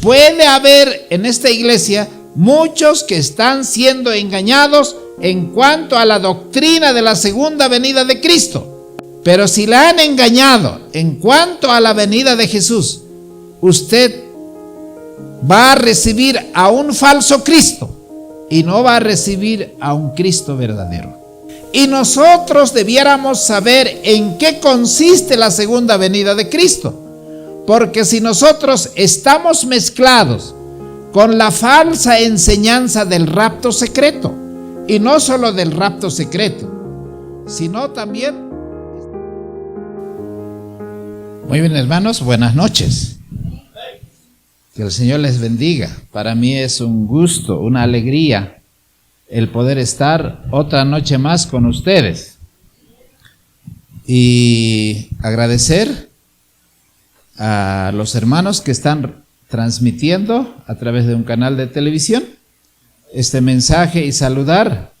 puede haber en esta iglesia muchos que están siendo engañados en cuanto a la doctrina de la segunda venida de Cristo. Pero si la han engañado en cuanto a la venida de Jesús, usted va a recibir a un falso Cristo y no va a recibir a un Cristo verdadero. Y nosotros debiéramos saber en qué consiste la segunda venida de Cristo. Porque si nosotros estamos mezclados con la falsa enseñanza del rapto secreto, y no solo del rapto secreto, sino también... Muy bien, hermanos, buenas noches. Que el Señor les bendiga. Para mí es un gusto, una alegría el poder estar otra noche más con ustedes. Y agradecer a los hermanos que están transmitiendo a través de un canal de televisión este mensaje y saludar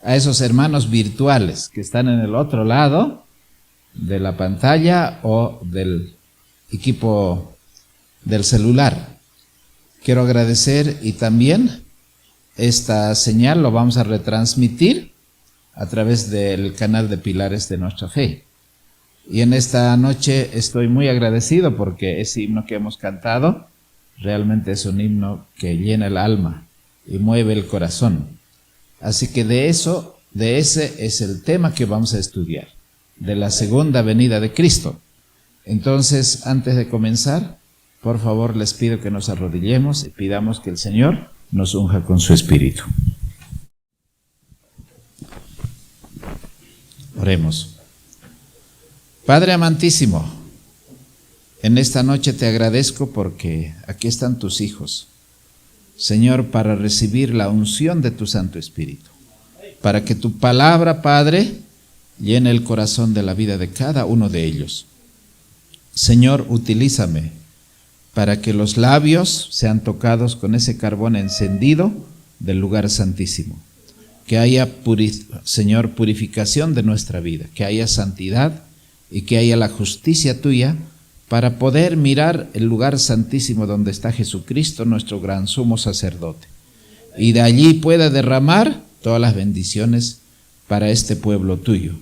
a esos hermanos virtuales que están en el otro lado de la pantalla o del equipo del celular. Quiero agradecer, y también esta señal lo vamos a retransmitir a través del canal de Pilares de Nuestra Fe. Y en esta noche estoy muy agradecido porque ese himno que hemos cantado realmente es un himno que llena el alma y mueve el corazón. Así que de ese es el tema que vamos a estudiar, de la segunda venida de Cristo. Entonces, antes de comenzar, por favor les pido que nos arrodillemos y pidamos que el Señor nos unja con su Espíritu. Oremos. Padre amantísimo, en esta noche te agradezco porque aquí están tus hijos, Señor, para recibir la unción de tu Santo Espíritu, para que tu palabra, Padre, llene el corazón de la vida de cada uno de ellos. Señor, utilízame para que los labios sean tocados con ese carbón encendido del lugar santísimo. Que haya, Señor, purificación de nuestra vida, que haya santidad y que haya la justicia tuya para poder mirar el lugar santísimo donde está Jesucristo, nuestro gran sumo sacerdote. Y de allí pueda derramar todas las bendiciones para este pueblo tuyo.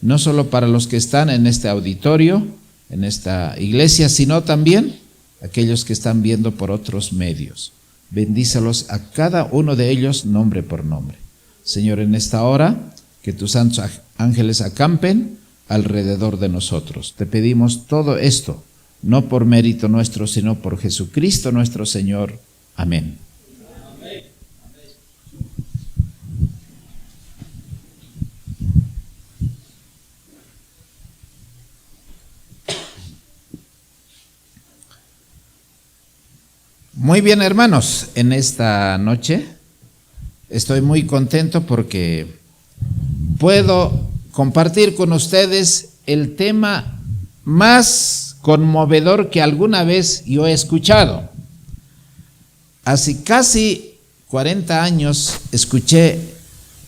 No solo para los que están en este auditorio, en esta iglesia, sino también aquellos que están viendo por otros medios. Bendícelos a cada uno de ellos nombre por nombre. Señor, en esta hora, que tus santos ángeles acampen alrededor de nosotros. Te pedimos todo esto, no por mérito nuestro, sino por Jesucristo nuestro Señor. Amén. Muy bien, hermanos, en esta noche estoy muy contento porque puedo compartir con ustedes el tema más conmovedor que alguna vez yo he escuchado. Hace casi 40 años escuché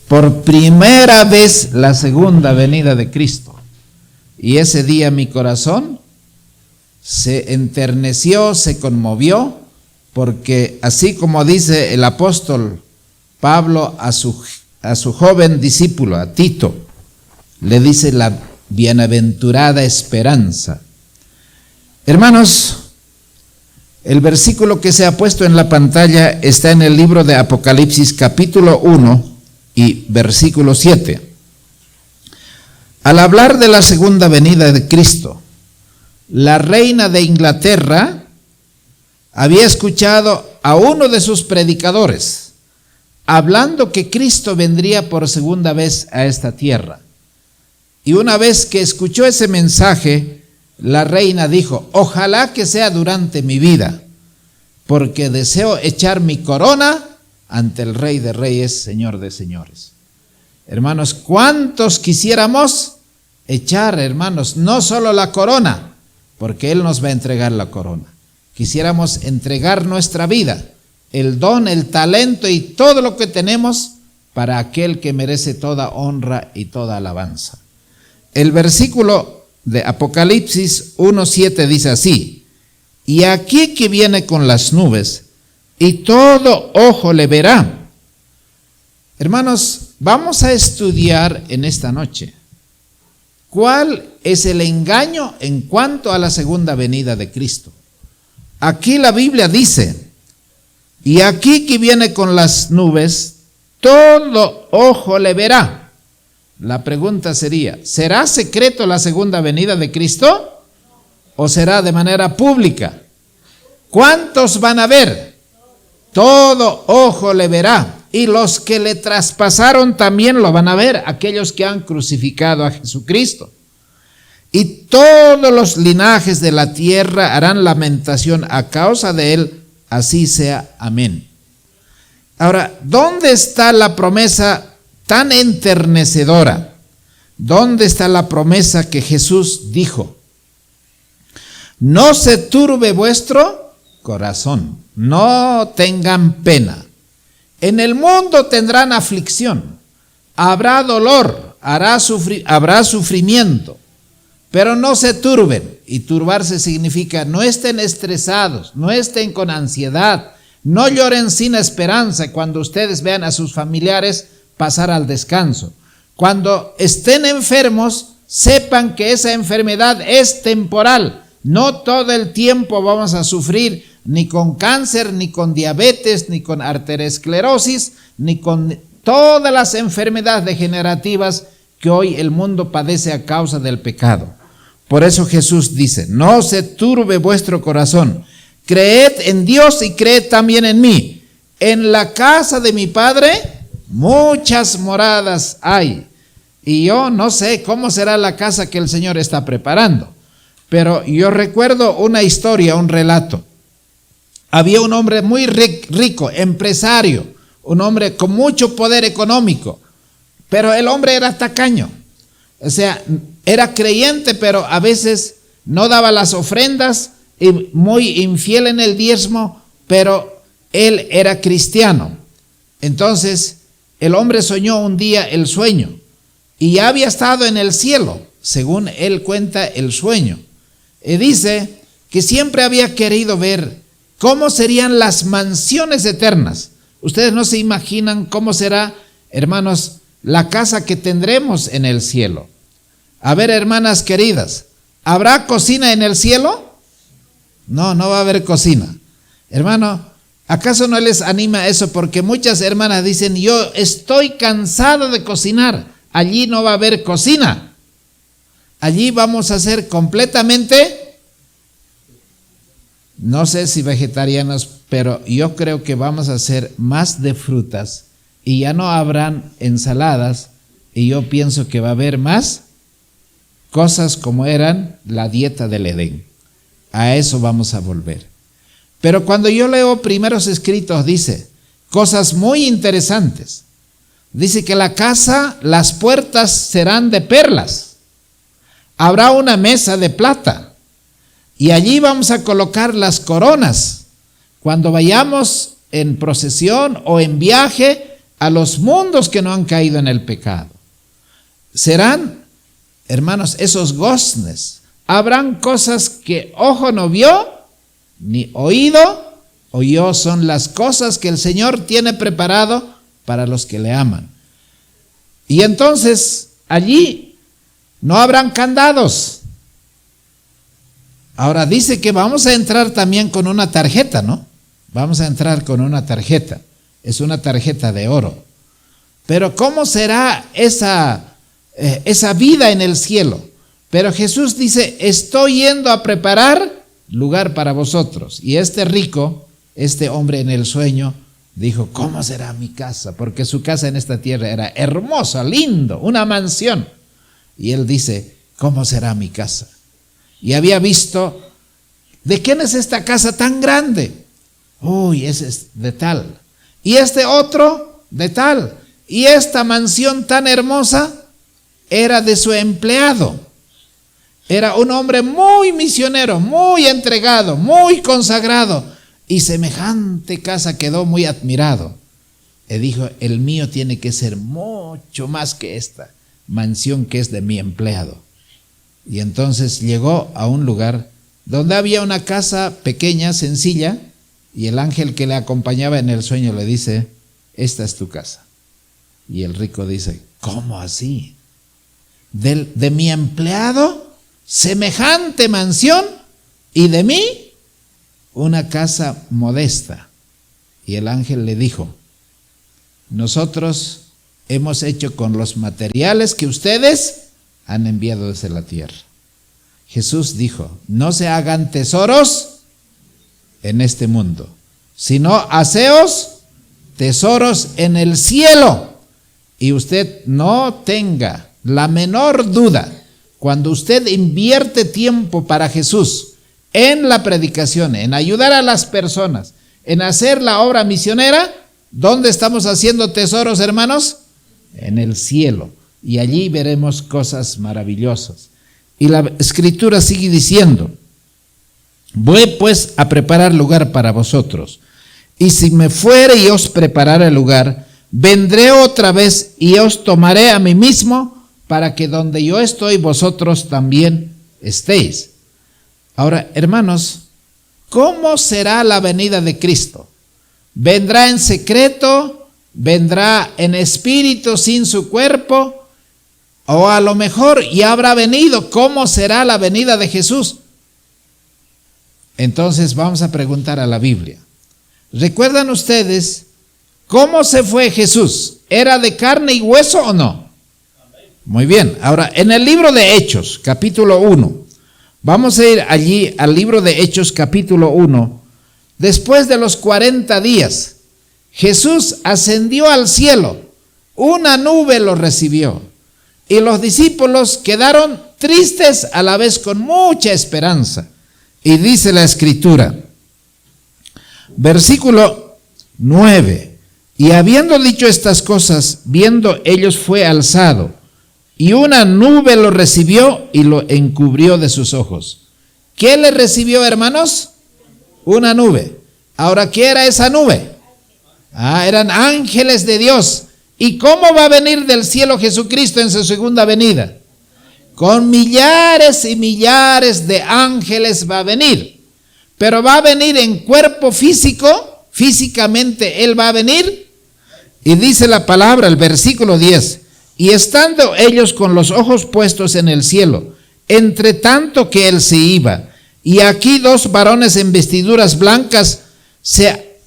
por primera vez la segunda venida de Cristo, y ese día mi corazón se enterneció, se conmovió, porque así como dice el apóstol Pablo a su joven discípulo, a Tito, le dice la bienaventurada esperanza. Hermanos, el versículo que se ha puesto en la pantalla está en el libro de Apocalipsis capítulo 1 y versículo 7. Al hablar de la segunda venida de Cristo, la reina de Inglaterra había escuchado a uno de sus predicadores hablando que Cristo vendría por segunda vez a esta tierra. Y una vez que escuchó ese mensaje, la reina dijo: ojalá que sea durante mi vida, porque deseo echar mi corona ante el Rey de Reyes, Señor de Señores. Hermanos, ¿cuántos quisiéramos echar, hermanos, no solo la corona, porque Él nos va a entregar la corona? Quisiéramos entregar nuestra vida, el don, el talento y todo lo que tenemos para aquel que merece toda honra y toda alabanza. El versículo de Apocalipsis 1:7 dice así: Y aquí que viene con las nubes, y todo ojo le verá. Hermanos, vamos a estudiar en esta noche cuál es el engaño en cuanto a la segunda venida de Cristo. Aquí la Biblia dice, y aquí que viene con las nubes, todo ojo le verá. La pregunta sería, ¿será secreto la segunda venida de Cristo o será de manera pública? ¿Cuántos van a ver? Todo ojo le verá. Y los que le traspasaron también lo van a ver, aquellos que han crucificado a Jesucristo. Y todos los linajes de la tierra harán lamentación a causa de él, así sea. Amén. Ahora, ¿dónde está la promesa tan enternecedora? ¿Dónde está la promesa que Jesús dijo? No se turbe vuestro corazón, no tengan pena. En el mundo tendrán aflicción, habrá dolor, habrá sufrimiento, pero no se turben. Y turbarse significa no estén estresados, no estén con ansiedad, no lloren sin esperanza cuando ustedes vean a sus familiares pasar al descanso. Cuando estén enfermos, sepan que esa enfermedad es temporal. No todo el tiempo vamos a sufrir ni con cáncer, ni con diabetes, ni con arteriosclerosis, ni con todas las enfermedades degenerativas que hoy el mundo padece a causa del pecado. Por eso Jesús dice, no se turbe vuestro corazón, creed en Dios y creed también en mí. En la casa de mi Padre muchas moradas hay, y yo no sé cómo será la casa que el Señor está preparando, pero yo recuerdo una historia, un relato. Había un hombre muy rico, empresario, un hombre con mucho poder económico, pero el hombre era tacaño, o sea, era creyente, pero a veces no daba las ofrendas y muy infiel en el diezmo, pero él era cristiano. Entonces, el hombre soñó un día el sueño y ya había estado en el cielo, según él cuenta el sueño. Y dice que siempre había querido ver cómo serían las mansiones eternas. Ustedes no se imaginan cómo será, hermanos, la casa que tendremos en el cielo. A ver, hermanas queridas, ¿habrá cocina en el cielo? No, no va a haber cocina. Hermano, ¿acaso no les anima eso? Porque muchas hermanas dicen, yo estoy cansado de cocinar. Allí no va a haber cocina. Allí vamos a ser completamente, no sé si vegetarianos, pero yo creo que vamos a hacer más de frutas y ya no habrán ensaladas, y yo pienso que va a haber más cosas como eran la dieta del Edén. A eso vamos a volver. Pero cuando yo leo primeros escritos dice cosas muy interesantes. Dice que la casa, las puertas serán de perlas. Habrá una mesa de plata. Y allí vamos a colocar las coronas. Cuando vayamos en procesión o en viaje a los mundos que no han caído en el pecado. Serán, hermanos, esos goznes. Habrán cosas que ojo no vio, ni oído oyó. Son las cosas que el Señor tiene preparado para los que le aman. Y entonces allí no habrán candados. Ahora dice que vamos a entrar también con una tarjeta, ¿no? Vamos a entrar con una tarjeta. Es una tarjeta de oro. Pero ¿cómo será esa vida en el cielo? Pero Jesús dice, estoy yendo a preparar lugar para vosotros. Y este rico, este hombre en el sueño, dijo, ¿cómo será mi casa? Porque su casa en esta tierra era hermosa, lindo, una mansión. Y él dice, ¿cómo será mi casa? Y había visto, ¿de quién es esta casa tan grande? Uy, ese es de tal. Y este otro, de tal. Y esta mansión tan hermosa era de su empleado. Era un hombre muy misionero, muy entregado, muy consagrado. Y semejante casa quedó muy admirado. Y dijo, el mío tiene que ser mucho más que esta mansión que es de mi empleado. Y entonces llegó a un lugar donde había una casa pequeña, sencilla, y el ángel que le acompañaba en el sueño le dice: esta es tu casa. Y el rico dice: ¿cómo así? ¿De mi empleado semejante mansión y de mí una casa modesta? Y el ángel le dijo: nosotros hemos hecho con los materiales que ustedes han enviado desde la tierra. Jesús dijo: no se hagan tesoros en este mundo, sino haceos tesoros en el cielo. Y usted no tenga la menor duda, cuando usted invierte tiempo para Jesús en la predicación, en ayudar a las personas, en hacer la obra misionera, ¿dónde estamos haciendo tesoros, hermanos? En el cielo. Y allí veremos cosas maravillosas. Y la Escritura sigue diciendo: voy pues a preparar lugar para vosotros. Y si me fuere y os preparare lugar, vendré otra vez y os tomaré a mí mismo, para que donde yo estoy, vosotros también estéis. Ahora, hermanos, ¿cómo será la venida de Cristo? ¿Vendrá en secreto? ¿Vendrá en espíritu sin su cuerpo? O a lo mejor ya habrá venido. ¿Cómo será la venida de Jesús? Entonces vamos a preguntar a la Biblia. ¿Recuerdan ustedes cómo se fue Jesús? ¿Era de carne y hueso o no? Muy bien. Ahora, en el libro de Hechos, capítulo 1, vamos a ir allí al libro de Hechos, capítulo 1. Después de los 40 días, Jesús ascendió al cielo. Una nube lo recibió. Y los discípulos quedaron tristes, a la vez con mucha esperanza. Y dice la Escritura, versículo 9: y habiendo dicho estas cosas, viendo ellos, fue alzado, y una nube lo recibió y lo encubrió de sus ojos. ¿Qué le recibió, hermanos? Una nube. Ahora, ¿qué era esa nube? Eran ángeles de Dios. ¿Y cómo va a venir del cielo Jesucristo en su segunda venida? Con millares y millares de ángeles va a venir. Pero va a venir en cuerpo físico. Físicamente Él va a venir. Y dice la palabra, el versículo 10: y estando ellos con los ojos puestos en el cielo, entre tanto que Él se iba, y aquí dos varones en vestiduras blancas se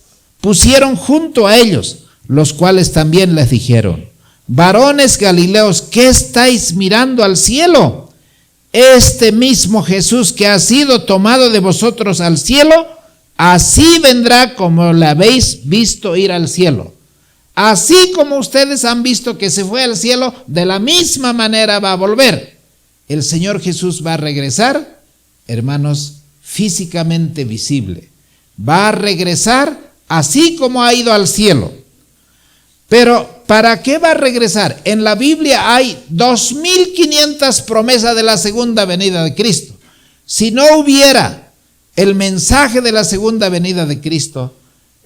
pusieron junto a ellos, los cuales también les dijeron: varones Galileos, ¿qué estáis mirando al cielo? Este mismo Jesús que ha sido tomado de vosotros al cielo, así vendrá como le habéis visto ir al cielo. Así como ustedes han visto que se fue al cielo, de la misma manera va a volver. El Señor Jesús va a regresar, hermanos, físicamente visible. Va a regresar así como ha ido al cielo. Pero, ¿para qué va a regresar? En la Biblia hay 2500 promesas de la segunda venida de Cristo. Si no hubiera el mensaje de la segunda venida de Cristo,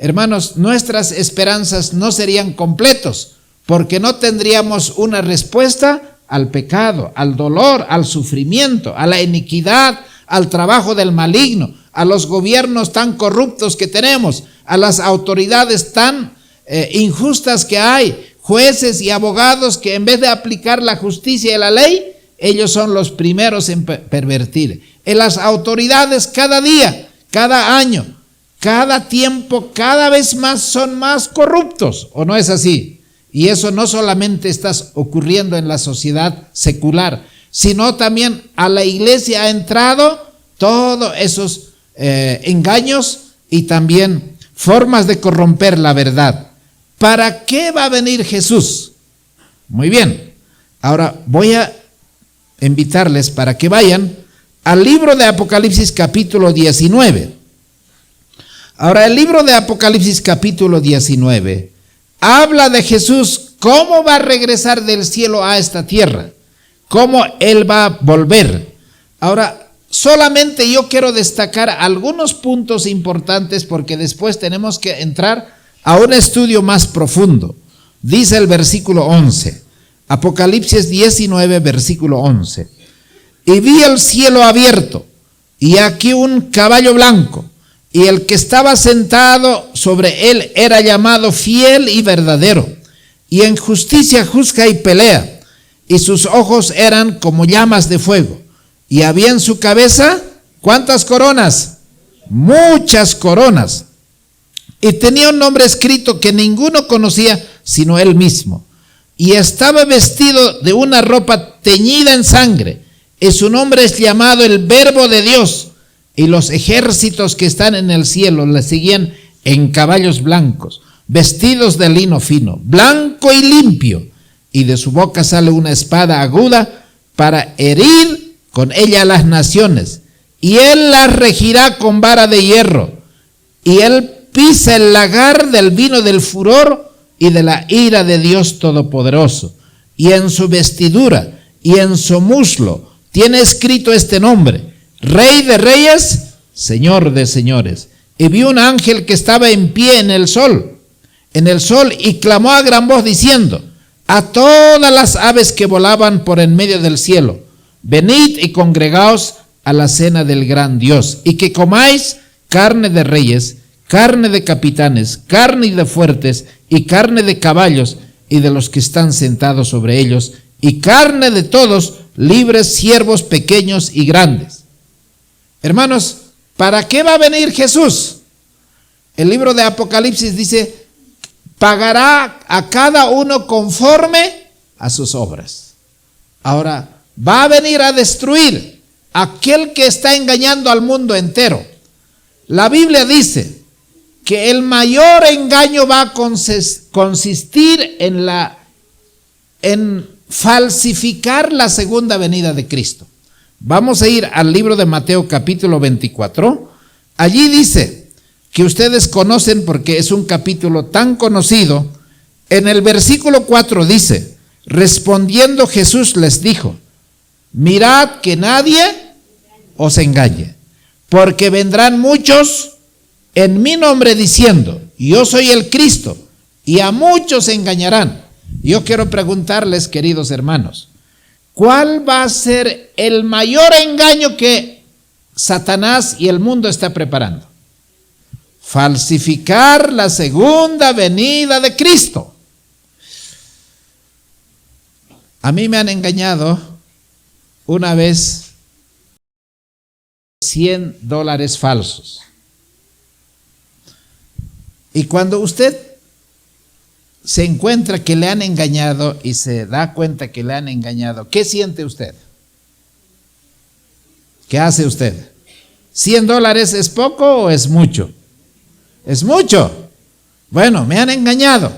hermanos, nuestras esperanzas no serían completos, porque no tendríamos una respuesta al pecado, al dolor, al sufrimiento, a la iniquidad, al trabajo del maligno, a los gobiernos tan corruptos que tenemos, a las autoridades tan injustas que hay, jueces y abogados que en vez de aplicar la justicia y la ley, ellos son los primeros en pervertir. En las autoridades cada día, cada año, cada tiempo, cada vez más son más corruptos, ¿o no es así? Y eso no solamente está ocurriendo en la sociedad secular, sino también a la iglesia ha entrado todos esos engaños y también formas de corromper la verdad. ¿Para qué va a venir Jesús? Muy bien, ahora voy a invitarles para que vayan al libro de Apocalipsis capítulo 19. Ahora, el libro de Apocalipsis capítulo 19 habla de Jesús, cómo va a regresar del cielo a esta tierra, cómo Él va a volver. Ahora, solamente yo quiero destacar algunos puntos importantes porque después tenemos que entrar a un estudio más profundo. Dice el versículo 11, Apocalipsis 19, versículo 11: y vi el cielo abierto, y aquí un caballo blanco, y el que estaba sentado sobre él era llamado Fiel y Verdadero, y en justicia juzga y pelea, y sus ojos eran como llamas de fuego, y había en su cabeza, ¿cuántas coronas? Muchas coronas. Y tenía un nombre escrito que ninguno conocía sino él mismo. Y estaba vestido de una ropa teñida en sangre, y su nombre es llamado el Verbo de Dios. Y los ejércitos que están en el cielo le seguían en caballos blancos, vestidos de lino fino, blanco y limpio. Y de su boca sale una espada aguda para herir con ella a las naciones. Y él las regirá con vara de hierro. Y él pisa el lagar del vino del furor y de la ira de Dios Todopoderoso. Y en su vestidura y en su muslo tiene escrito este nombre: Rey de Reyes, Señor de Señores. Y vi un ángel que estaba en pie en el sol, y clamó a gran voz diciendo a todas las aves que volaban por en medio del cielo: venid y congregaos a la cena del gran Dios, y que comáis carne de reyes, carne de capitanes, carne de fuertes, y carne de caballos y de los que están sentados sobre ellos, y carne de todos, libres, siervos, pequeños y grandes. Hermanos, ¿para qué va a venir Jesús? El libro de Apocalipsis dice: pagará a cada uno conforme a sus obras. Ahora, va a venir a destruir a aquel que está engañando al mundo entero. La Biblia dice que el mayor engaño va a consistir en falsificar la segunda venida de Cristo. Vamos a ir al libro de Mateo capítulo 24. Allí dice, que ustedes conocen porque es un capítulo tan conocido. En el versículo 4 dice: respondiendo Jesús les dijo: mirad que nadie os engañe, porque vendrán muchos en mi nombre diciendo: yo soy el Cristo, y a muchos engañarán. Yo quiero preguntarles, queridos hermanos, ¿cuál va a ser el mayor engaño que Satanás y el mundo está preparando? Falsificar la segunda venida de Cristo. A mí me han engañado una vez $100 falsos. Y cuando usted se encuentra que le han engañado y se da cuenta que le han engañado, ¿qué siente usted? ¿Qué hace usted? ¿$100 es poco o es mucho? Es mucho. Bueno, me han engañado.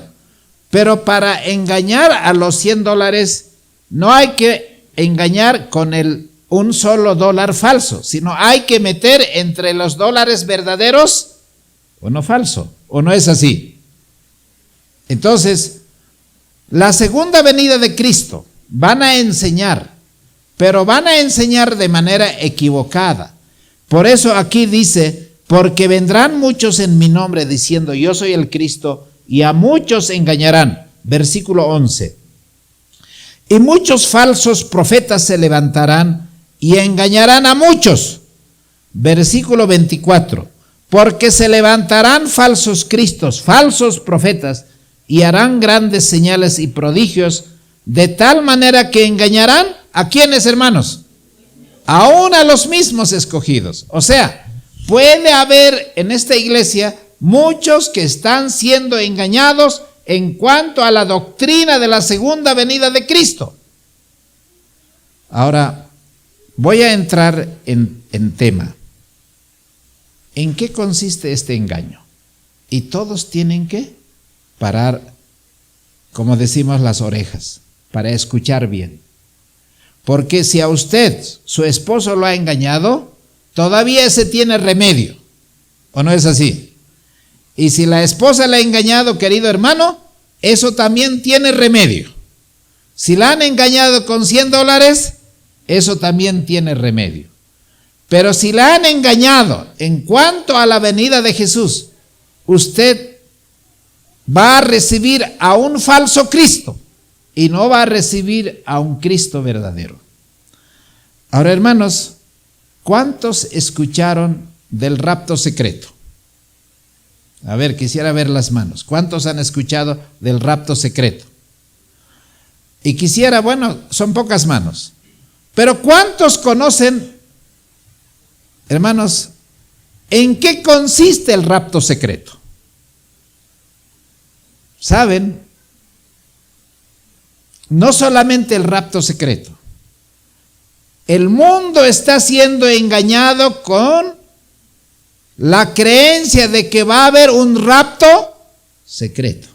Pero para engañar a los $100 no hay que engañar con un solo dólar falso, sino hay que meter entre los dólares verdaderos uno falso. ¿O no es así? Entonces, la segunda venida de Cristo van a enseñar, pero van a enseñar de manera equivocada. Por eso aquí dice: porque vendrán muchos en mi nombre diciendo: yo soy el Cristo, y a muchos engañarán. Versículo 11. Y muchos falsos profetas se levantarán y engañarán a muchos. Versículo 24. Porque se levantarán falsos cristos, falsos profetas, y harán grandes señales y prodigios, de tal manera que engañarán ¿a quiénes, hermanos? Aún a los mismos escogidos. O sea, puede haber en esta iglesia muchos que están siendo engañados en cuanto a la doctrina de la segunda venida de Cristo. Ahora, voy a entrar en tema. ¿En qué consiste este engaño? Y todos tienen que parar, como decimos, las orejas, para escuchar bien. Porque si a usted, su esposo lo ha engañado, todavía ese tiene remedio. ¿O no es así? Y si la esposa le ha engañado, querido hermano, eso también tiene remedio. Si la han engañado con $100, eso también tiene remedio. Pero si la han engañado en cuanto a la venida de Jesús, usted va a recibir a un falso Cristo y no va a recibir a un Cristo verdadero. Ahora, hermanos, ¿Cuántos escucharon del rapto secreto? A ver, quisiera ver las manos. ¿Cuántos han escuchado del rapto secreto? Y quisiera, bueno, son pocas manos, pero ¿cuántos conocen, hermanos, en qué consiste el rapto secreto? ¿Saben? No solamente el rapto secreto. El mundo está siendo engañado con la creencia de que va a haber un rapto secreto.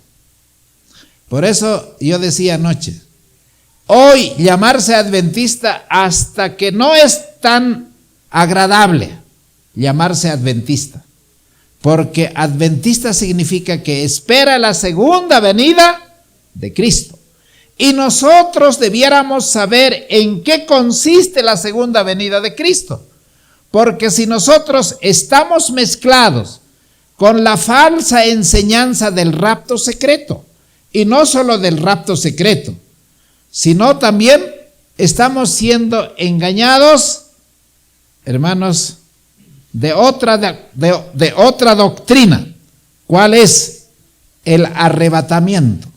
Por eso yo decía anoche, hoy llamarse adventista hasta que no es tan agradable llamarse adventista, porque adventista significa que espera la segunda venida de Cristo. Y nosotros debiéramos saber en qué consiste la segunda venida de Cristo. Porque si nosotros estamos mezclados con la falsa enseñanza del rapto secreto, y no solo del rapto secreto, sino también estamos siendo engañados, hermanos, de otra doctrina. ¿Cuál es? El arrebatamiento.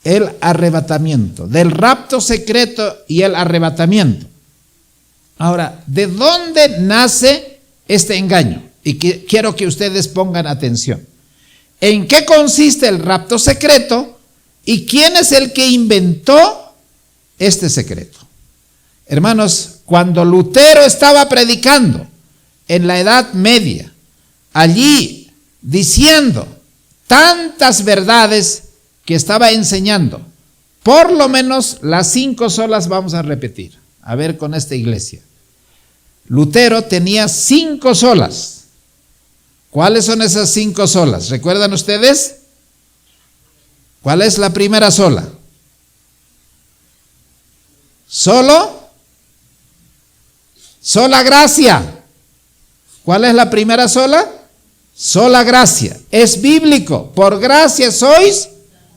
El arrebatamiento, del rapto secreto y el arrebatamiento. Ahora, ¿de dónde nace este engaño? Y quiero que ustedes pongan atención. ¿En qué consiste el rapto secreto? ¿Y quién es el que inventó este secreto? Hermanos, cuando Lutero estaba predicando en la Edad Media, allí diciendo tantas verdades que estaba enseñando, por lo menos las 5 solas vamos a repetir. A ver con esta iglesia. Lutero tenía 5 solas. ¿Cuáles son esas 5 solas? ¿Recuerdan ustedes? ¿Cuál es la primera sola? Sola gracia. ¿Cuál es la primera sola? Sola gracia. Es bíblico. Por gracia sois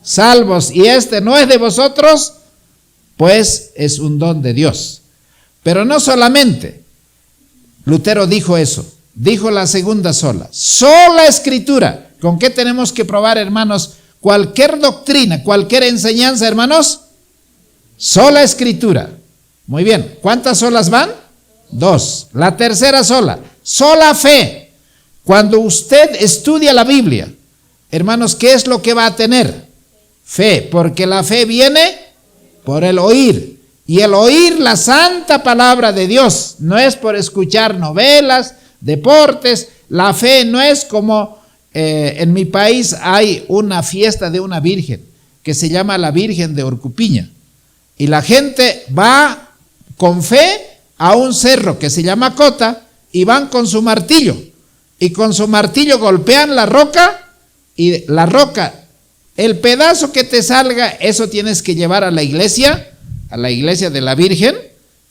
salvos, y este no es de vosotros, pues es un don de Dios. Pero no solamente Lutero dijo eso, dijo la segunda sola escritura. ¿Con qué tenemos que probar, hermanos? Cualquier doctrina, cualquier enseñanza, hermanos, sola escritura. Muy bien, ¿cuántas solas van? 2. La tercera sola fe. Cuando usted estudia la Biblia, hermanos, ¿qué es lo que va a tener? Fe, porque la fe viene por el oír, y el oír la santa palabra de Dios, no es por escuchar novelas, deportes. La fe no es como en mi país hay una fiesta de una virgen que se llama la Virgen de Orcupiña, y la gente va con fe a un cerro que se llama Cota, y van con su martillo, y con su martillo golpean la roca, y la roca, el pedazo que te salga, eso tienes que llevar a la iglesia de la Virgen,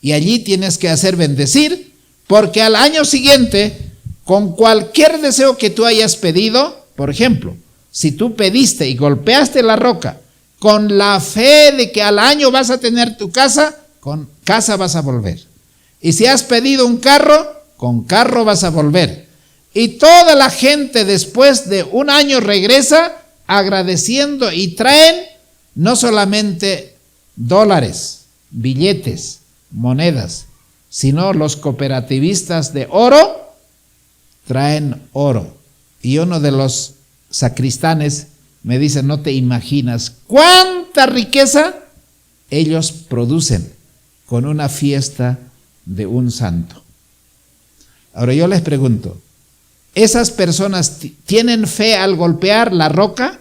y allí tienes que hacer bendecir, porque al año siguiente, con cualquier deseo que tú hayas pedido, por ejemplo, si tú pediste y golpeaste la roca, con la fe de que al año vas a tener tu casa, con casa vas a volver. Y si has pedido un carro, con carro vas a volver. Y toda la gente después de un año regresa agradeciendo, y traen no solamente dólares, billetes, monedas, sino los cooperativistas de oro traen oro. Y uno de los sacristanes me dice, no te imaginas cuánta riqueza ellos producen con una fiesta de un santo. Ahora yo les pregunto, ¿esas personas tienen fe al golpear la roca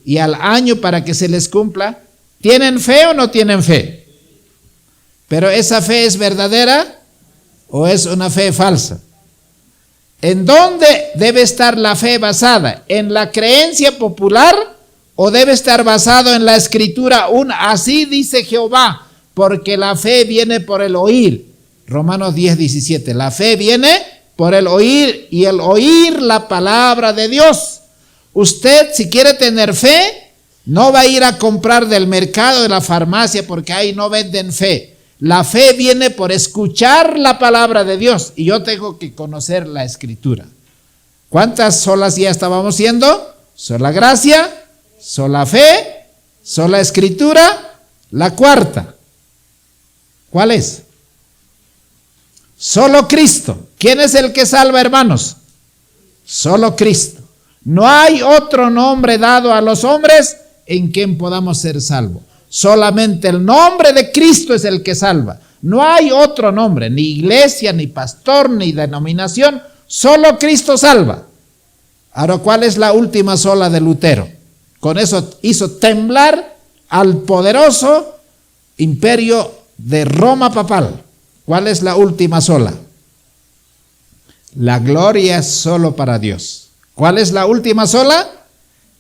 y al año para que se les cumpla? ¿Tienen fe o no tienen fe? ¿Pero esa fe es verdadera o es una fe falsa? ¿En dónde debe estar la fe basada? ¿En la creencia popular o debe estar basado en la escritura? Así dice Jehová, porque la fe viene por el oír. Romanos 10:17. La fe viene por el oír, y el oír la palabra de Dios. Usted, si quiere tener fe, no va a ir a comprar del mercado, de la farmacia, porque ahí no venden fe. La fe viene por escuchar la palabra de Dios y yo tengo que conocer la Escritura. ¿Cuántas solas ya estábamos siendo? Sola gracia, sola fe, sola Escritura. La cuarta, ¿cuál es? Solo Cristo. ¿Quién es el que salva, hermanos? Solo Cristo. No hay otro nombre dado a los hombres en quien podamos ser salvos. Solamente el nombre de Cristo es el que salva. No hay otro nombre, ni iglesia, ni pastor, ni denominación. Solo Cristo salva. Ahora, ¿cuál es la última sola de Lutero? Con eso hizo temblar al poderoso imperio de Roma papal. ¿Cuál es la última sola? La gloria es solo para Dios. ¿Cuál es la última sola?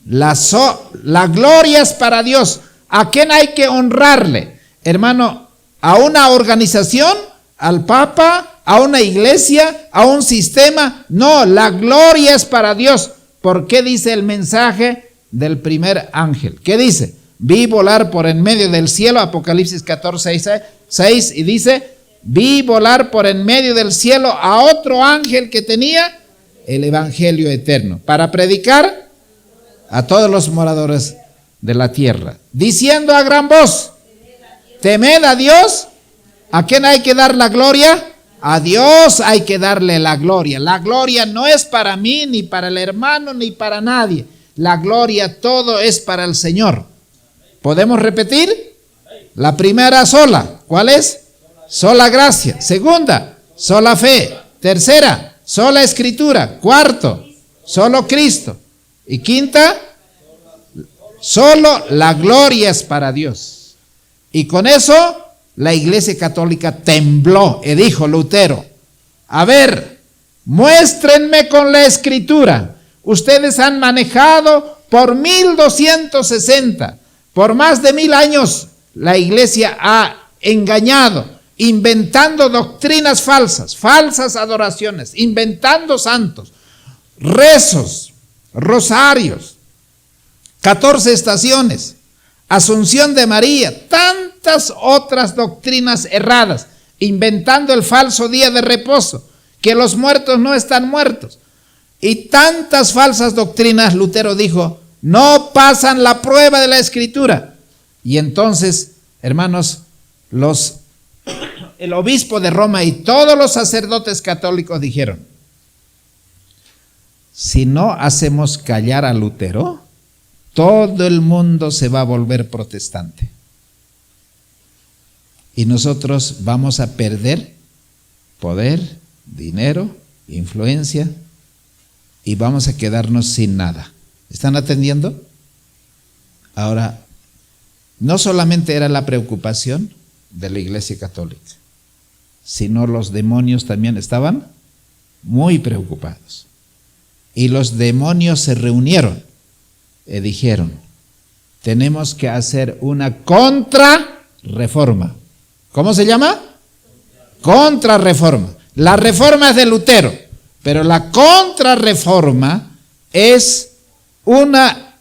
La gloria es para Dios. ¿A quién hay que honrarle? Hermano, ¿a una organización? ¿Al Papa? ¿A una iglesia? ¿A un sistema? No, la gloria es para Dios. ¿Por qué dice el mensaje del primer ángel? ¿Qué dice? Vi volar por en medio del cielo, Apocalipsis 14, 6, y dice, vi volar por en medio del cielo a otro ángel que tenía el evangelio eterno, para predicar a todos los moradores de la tierra, diciendo a gran voz, temed a Dios. ¿A quién hay que dar la gloria? A Dios hay que darle la gloria. La gloria no es para mí, ni para el hermano, ni para nadie. La gloria todo es para el Señor. ¿Podemos repetir? La primera sola, ¿cuál es? Sola gracia. Segunda, sola fe. Tercera, sola Escritura. Cuarto, solo Cristo. Y quinta, solo la gloria es para Dios. Y con eso la Iglesia Católica tembló y dijo Lutero, a ver, muéstrenme con la Escritura. Ustedes han manejado por 1260, por más de 1000 años, la Iglesia ha engañado, inventando doctrinas falsas, falsas adoraciones, inventando santos, rezos, rosarios, 14 estaciones, Asunción de María, tantas otras doctrinas erradas, inventando el falso día de reposo, que los muertos no están muertos, y tantas falsas doctrinas. Lutero dijo, no pasan la prueba de la Escritura. Y entonces, hermanos, el obispo de Roma y todos los sacerdotes católicos dijeron, si no hacemos callar a Lutero, todo el mundo se va a volver protestante. Y nosotros vamos a perder poder, dinero, influencia, y vamos a quedarnos sin nada. ¿Están atendiendo? Ahora, no solamente era la preocupación de la Iglesia Católica, sino los demonios también estaban muy preocupados. Y los demonios se reunieron y dijeron, tenemos que hacer una contrarreforma. ¿Cómo se llama? Contrarreforma. La reforma es de Lutero, pero la contrarreforma es una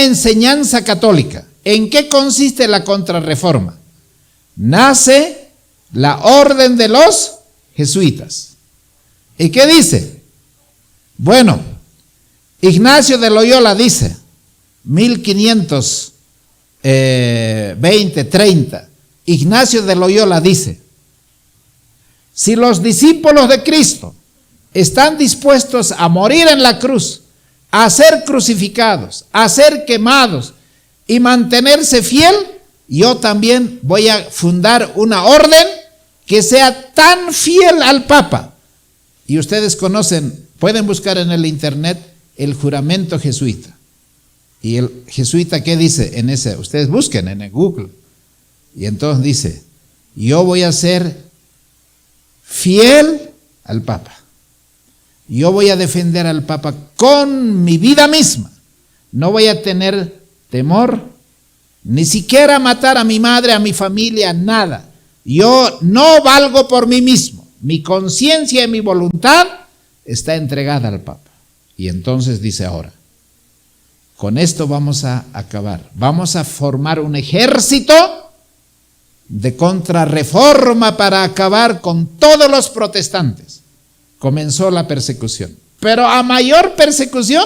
enseñanza católica. ¿En qué consiste la contrarreforma? Nace la orden de los jesuitas. ¿Y qué dice? Bueno, Ignacio de Loyola dice, 1520-30, Ignacio de Loyola dice, si los discípulos de Cristo están dispuestos a morir en la cruz, a ser crucificados, a ser quemados y mantenerse fiel, yo también voy a fundar una orden que sea tan fiel al Papa. Y ustedes conocen, pueden buscar en el internet el juramento jesuita. Y el jesuita, ¿qué dice en ese? Ustedes busquen en el Google. Y entonces dice, yo voy a ser fiel al Papa. Yo voy a defender al Papa con mi vida misma. No voy a tener temor, ni siquiera matar a mi madre, a mi familia, nada. Yo no valgo por mí mismo. Mi conciencia y mi voluntad está entregada al Papa. Y entonces dice ahora, con esto vamos a acabar. Vamos a formar un ejército de contrarreforma para acabar con todos los protestantes. Comenzó la persecución. Pero a mayor persecución,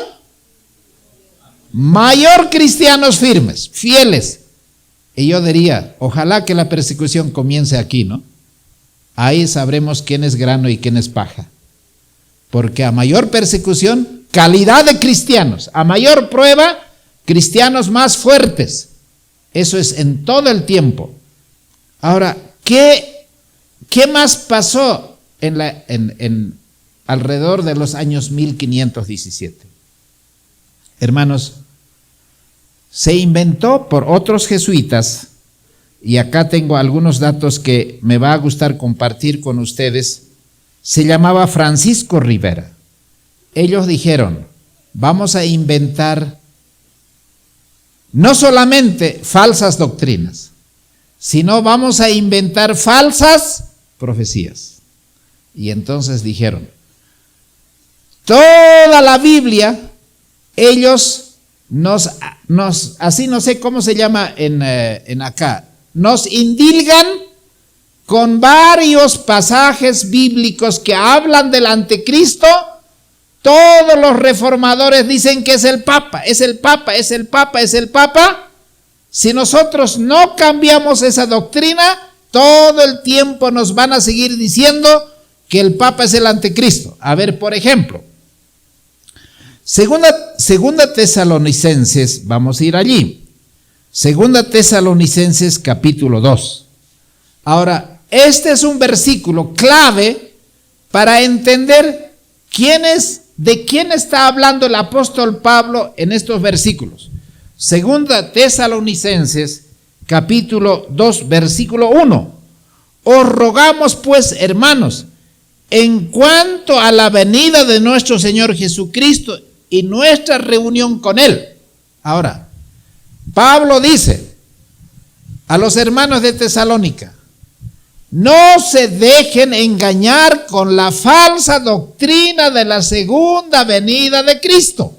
mayor cristianos firmes, fieles. Y yo diría, ojalá que la persecución comience aquí, ¿no? Ahí sabremos quién es grano y quién es paja. Porque a mayor persecución, calidad de cristianos. A mayor prueba, cristianos más fuertes. Eso es en todo el tiempo. Ahora, ¿qué más pasó alrededor de los años 1517? Hermanos, se inventó por otros jesuitas, y acá tengo algunos datos que me va a gustar compartir con ustedes. Se llamaba Francisco Rivera. Ellos dijeron, vamos a inventar no solamente falsas doctrinas, sino vamos a inventar falsas profecías. Y entonces dijeron, toda la Biblia, ellos así no sé cómo se llama en acá, nos indilgan con varios pasajes bíblicos que hablan del anticristo. Todos los reformadores dicen que es el Papa, es el Papa, es el Papa, es el Papa. Si nosotros no cambiamos esa doctrina, todo el tiempo nos van a seguir diciendo que el Papa es el anticristo. A ver, por ejemplo, Segunda Tesalonicenses, vamos a ir allí. Segunda Tesalonicenses capítulo 2. Ahora, este es un versículo clave para entender de quién está hablando el apóstol Pablo en estos versículos. Segunda Tesalonicenses capítulo 2, versículo 1. Os rogamos pues, hermanos, en cuanto a la venida de nuestro Señor Jesucristo y nuestra reunión con Él. Ahora, Pablo dice a los hermanos de Tesalónica, no se dejen engañar con la falsa doctrina de la segunda venida de Cristo.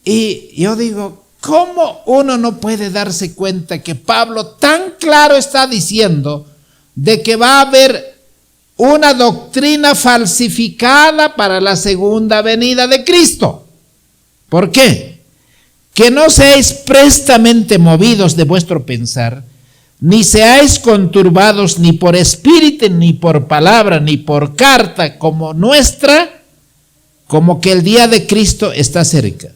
Y yo digo, ¿cómo uno no puede darse cuenta que Pablo tan claro está diciendo de que va a haber una doctrina falsificada para la segunda venida de Cristo? ¿Por qué? Que no seáis prestamente movidos de vuestro pensar, ni seáis conturbados ni por espíritu, ni por palabra, ni por carta como nuestra, como que el día de Cristo está cerca.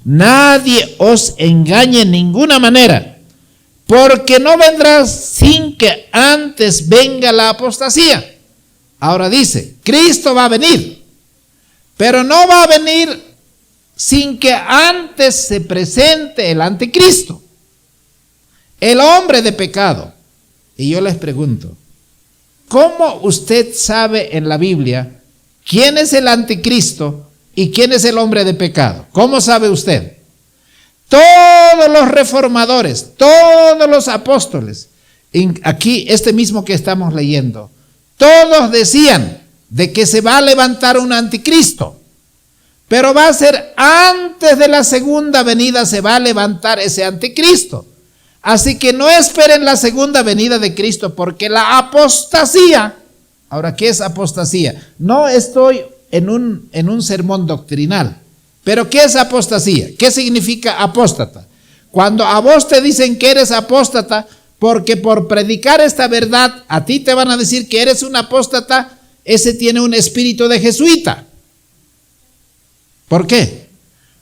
Nadie os engañe en ninguna manera, porque no vendrá sin que antes venga la apostasía. Ahora dice, Cristo va a venir, pero no va a venir sin que antes se presente el anticristo, el hombre de pecado. Y yo les pregunto, ¿cómo usted sabe en la Biblia quién es el anticristo y quién es el hombre de pecado? ¿Cómo sabe usted? Todos los reformadores, todos los apóstoles, aquí este mismo que estamos leyendo, todos decían de que se va a levantar un anticristo, pero va a ser antes de la segunda venida, se va a levantar ese anticristo. Así que no esperen la segunda venida de Cristo, porque la apostasía, ahora, ¿qué es apostasía? No estoy en un sermón doctrinal, pero ¿qué es apostasía? ¿Qué significa apóstata? Cuando a vos te dicen que eres apóstata, porque por predicar esta verdad, a ti te van a decir que eres un apóstata, ese tiene un espíritu de jesuita. ¿Por qué?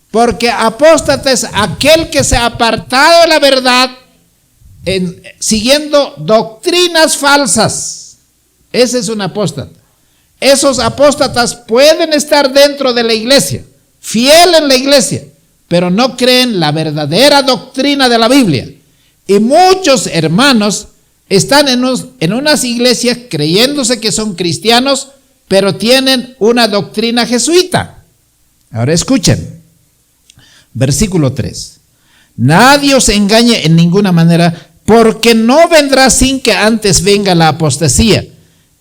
Porque apóstata es aquel que se ha apartado de la verdad siguiendo doctrinas falsas. Ese es un apóstata. Esos apóstatas pueden estar dentro de la iglesia, fiel en la iglesia, pero no creen la verdadera doctrina de la Biblia. Y muchos hermanos están en unas iglesias creyéndose que son cristianos, pero tienen una doctrina jesuita. Ahora escuchen, versículo 3. Nadie os engañe en ninguna manera, porque no vendrá sin que antes venga la apostasía,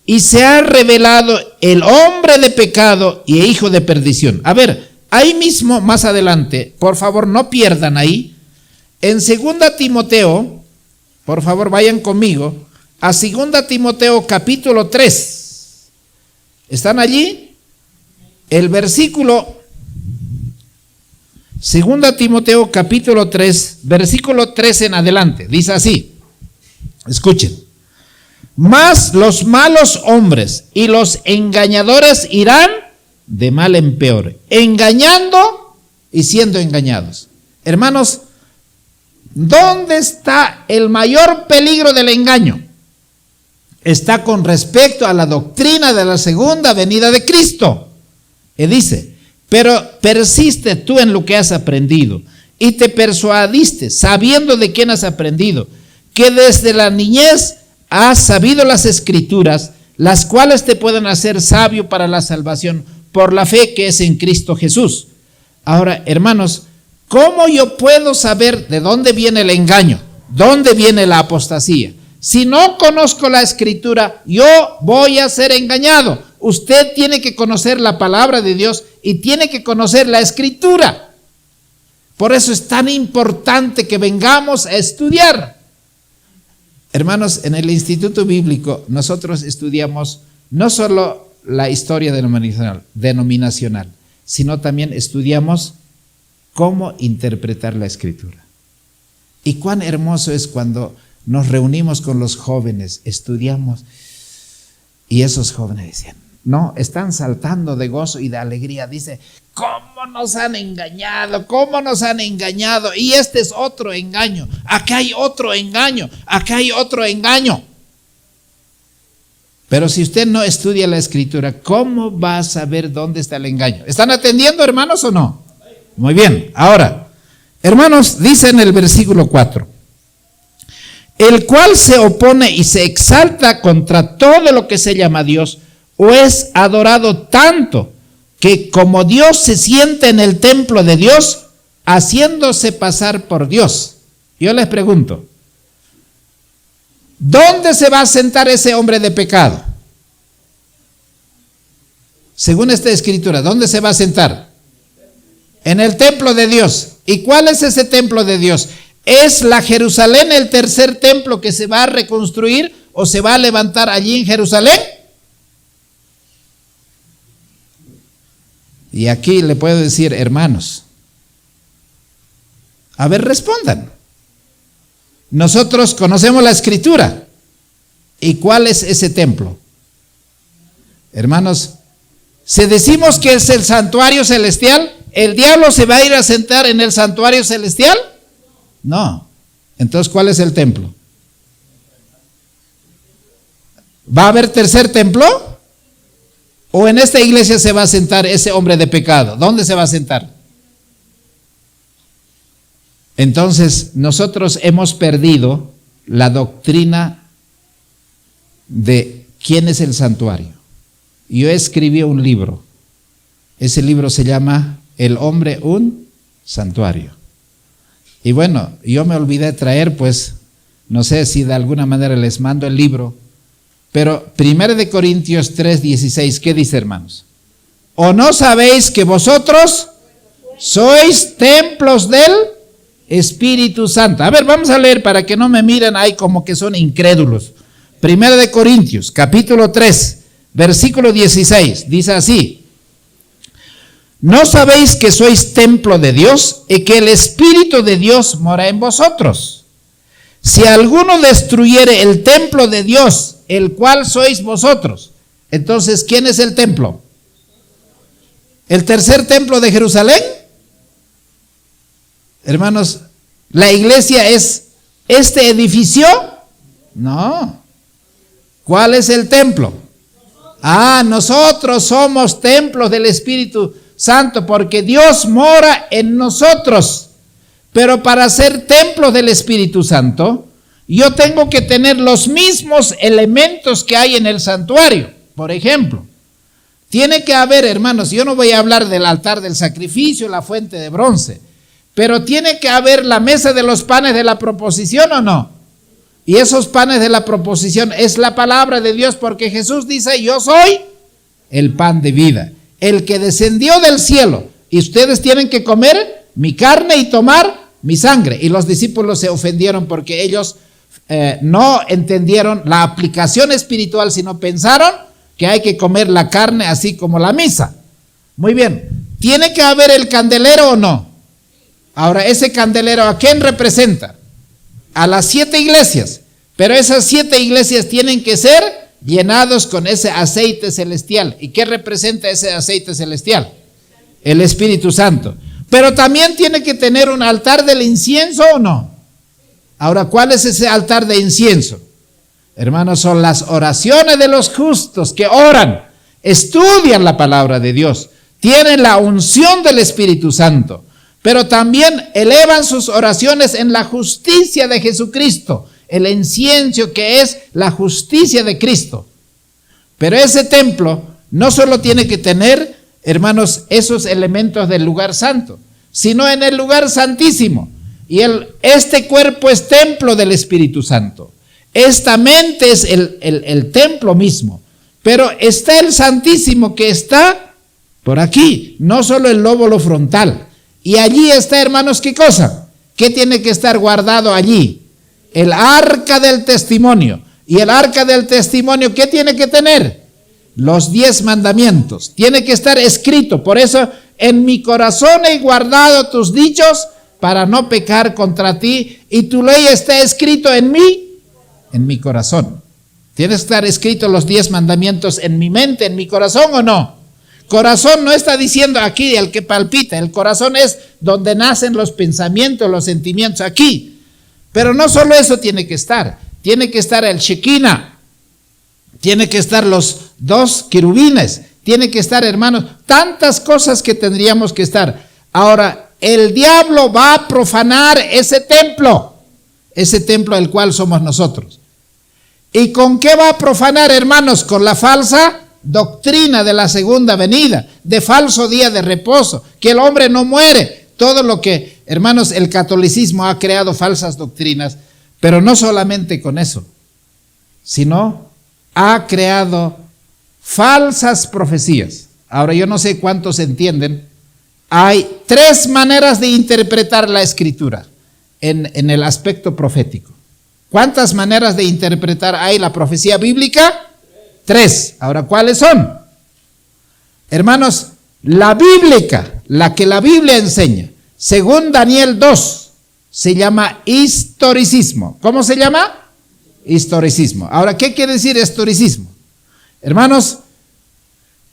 y se ha revelado el hombre de pecado y hijo de perdición. A ver, ahí mismo, más adelante, por favor no pierdan ahí, en 2 Timoteo, por favor vayan conmigo a 2 Timoteo capítulo 3. ¿Están allí? El versículo 2 Timoteo capítulo 3, versículo 3 en adelante, dice así, escuchen: mas los malos hombres y los engañadores irán de mal en peor, engañando y siendo engañados. Hermanos, ¿dónde está el mayor peligro del engaño? Está con respecto a la doctrina de la segunda venida de Cristo. Y dice: pero persiste tú en lo que has aprendido y te persuadiste, sabiendo de quién has aprendido, que desde la niñez has sabido las Escrituras, las cuales te pueden hacer sabio para la salvación por la fe que es en Cristo Jesús. Ahora, hermanos, ¿cómo yo puedo saber de dónde viene el engaño? ¿Dónde viene la apostasía? Si no conozco la Escritura, yo voy a ser engañado. Usted tiene que conocer la palabra de Dios y tiene que conocer la Escritura. Por eso es tan importante que vengamos a estudiar. Hermanos, en el Instituto Bíblico nosotros estudiamos no solo la historia denominacional, sino también estudiamos cómo interpretar la Escritura. Y cuán hermoso es cuando nos reunimos con los jóvenes, estudiamos, y esos jóvenes decían, no, están saltando de gozo y de alegría. Dice, ¿cómo nos han engañado? ¿Cómo nos han engañado? Y este es otro engaño. Acá hay otro engaño. Acá hay otro engaño. Pero si usted no estudia la Escritura, ¿cómo va a saber dónde está el engaño? ¿Están atendiendo, hermanos, o no? Muy bien. Ahora, hermanos, dice en el versículo 4, el cual se opone y se exalta contra todo lo que se llama Dios, o es adorado tanto que como Dios se siente en el templo de Dios, haciéndose pasar por Dios. Yo les pregunto, ¿dónde se va a sentar ese hombre de pecado? Según esta escritura, ¿dónde se va a sentar? En el templo de Dios. ¿Y cuál es ese templo de Dios? ¿Es la Jerusalén el tercer templo que se va a reconstruir o se va a levantar allí en Jerusalén? Y aquí le puedo decir, hermanos, a ver, respondan. Nosotros conocemos la Escritura. ¿Y cuál es ese templo? Hermanos, si decimos que es el santuario celestial, ¿el diablo se va a ir a sentar en el santuario celestial? No. Entonces, ¿cuál es el templo? ¿Va a haber tercer templo? ¿O en esta iglesia se va a sentar ese hombre de pecado? ¿Dónde se va a sentar? Entonces, nosotros hemos perdido la doctrina de quién es el santuario. Yo escribí un libro. Ese libro se llama El hombre, un santuario. Y bueno, yo me olvidé traer, pues, no sé si de alguna manera les mando el libro. Pero 1 Corintios 3:16, ¿qué dice, hermanos? ¿O no sabéis que vosotros sois templos del Espíritu Santo? A ver, vamos a leer para que no me miren ahí como que son incrédulos. 1 Corintios, capítulo 3, versículo 16, dice así: ¿no sabéis que sois templo de Dios y que el Espíritu de Dios mora en vosotros? Si alguno destruyere el templo de Dios, el cual sois vosotros, entonces, ¿quién es el templo? ¿El tercer templo de Jerusalén? Hermanos, ¿la iglesia es este edificio? No. ¿Cuál es el templo? Nosotros somos templos del Espíritu Santo porque Dios mora en nosotros. Pero para ser templo del Espíritu Santo, yo tengo que tener los mismos elementos que hay en el santuario. Por ejemplo, tiene que haber, hermanos, yo no voy a hablar del altar del sacrificio, la fuente de bronce, pero tiene que haber la mesa de los panes de la proposición, ¿o no? Y esos panes de la proposición es la palabra de Dios, porque Jesús dice, yo soy el pan de vida, el que descendió del cielo, y ustedes tienen que comer mi carne y tomar mi sangre. Y los discípulos se ofendieron porque ellos no entendieron la aplicación espiritual, sino pensaron que hay que comer la carne así como la misa. Muy bien, ¿tiene que haber el candelero o no? Ahora, ese candelero, ¿a quién representa? A las 7 iglesias, pero esas 7 iglesias tienen que ser llenados con ese aceite celestial. ¿Y qué representa ese aceite celestial? El Espíritu Santo. Pero también tiene que tener un altar del incienso o no. Ahora, ¿cuál es ese altar de incienso? Hermanos, son las oraciones de los justos que oran, estudian la palabra de Dios, tienen la unción del Espíritu Santo, pero también elevan sus oraciones en la justicia de Jesucristo, el incienso que es la justicia de Cristo. Pero ese templo no solo tiene que tener, hermanos, esos elementos del lugar santo, sino en el lugar santísimo. Y este cuerpo es templo del Espíritu Santo. Esta mente es el templo mismo. Pero está el Santísimo que está por aquí, no solo el lóbulo frontal. Y allí está, hermanos, ¿qué cosa? ¿Qué tiene que estar guardado allí? El arca del testimonio. Y el arca del testimonio, ¿qué tiene que tener? Los 10 mandamientos. Tiene que estar escrito. Por eso, en mi corazón he guardado tus dichos para no pecar contra ti, y tu ley está escrito en mi corazón. Tiene que estar escrito los 10 mandamientos en mi mente, en mi corazón, ¿o no? Corazón no está diciendo aquí el que palpita, el corazón es donde nacen los pensamientos, los sentimientos, aquí. Pero no solo eso tiene que estar el Shekinah, tiene que estar los 2 querubines, tiene que estar, hermanos, tantas cosas que tendríamos que estar. Ahora, el diablo va a profanar ese templo el cual somos nosotros. ¿Y con qué va a profanar, hermanos? Con la falsa doctrina de la segunda venida, de falso día de reposo, que el hombre no muere. Todo lo que, hermanos, el catolicismo ha creado falsas doctrinas, pero no solamente con eso, sino ha creado falsas profecías. Ahora, yo no sé cuántos entienden. Hay 3 maneras de interpretar la escritura en el aspecto profético. ¿Cuántas maneras de interpretar hay la profecía bíblica? 3. Ahora, ¿cuáles son? Hermanos, la bíblica, la que la Biblia enseña, según Daniel 2, se llama historicismo. ¿Cómo se llama? Historicismo. Ahora, ¿qué quiere decir historicismo? Hermanos,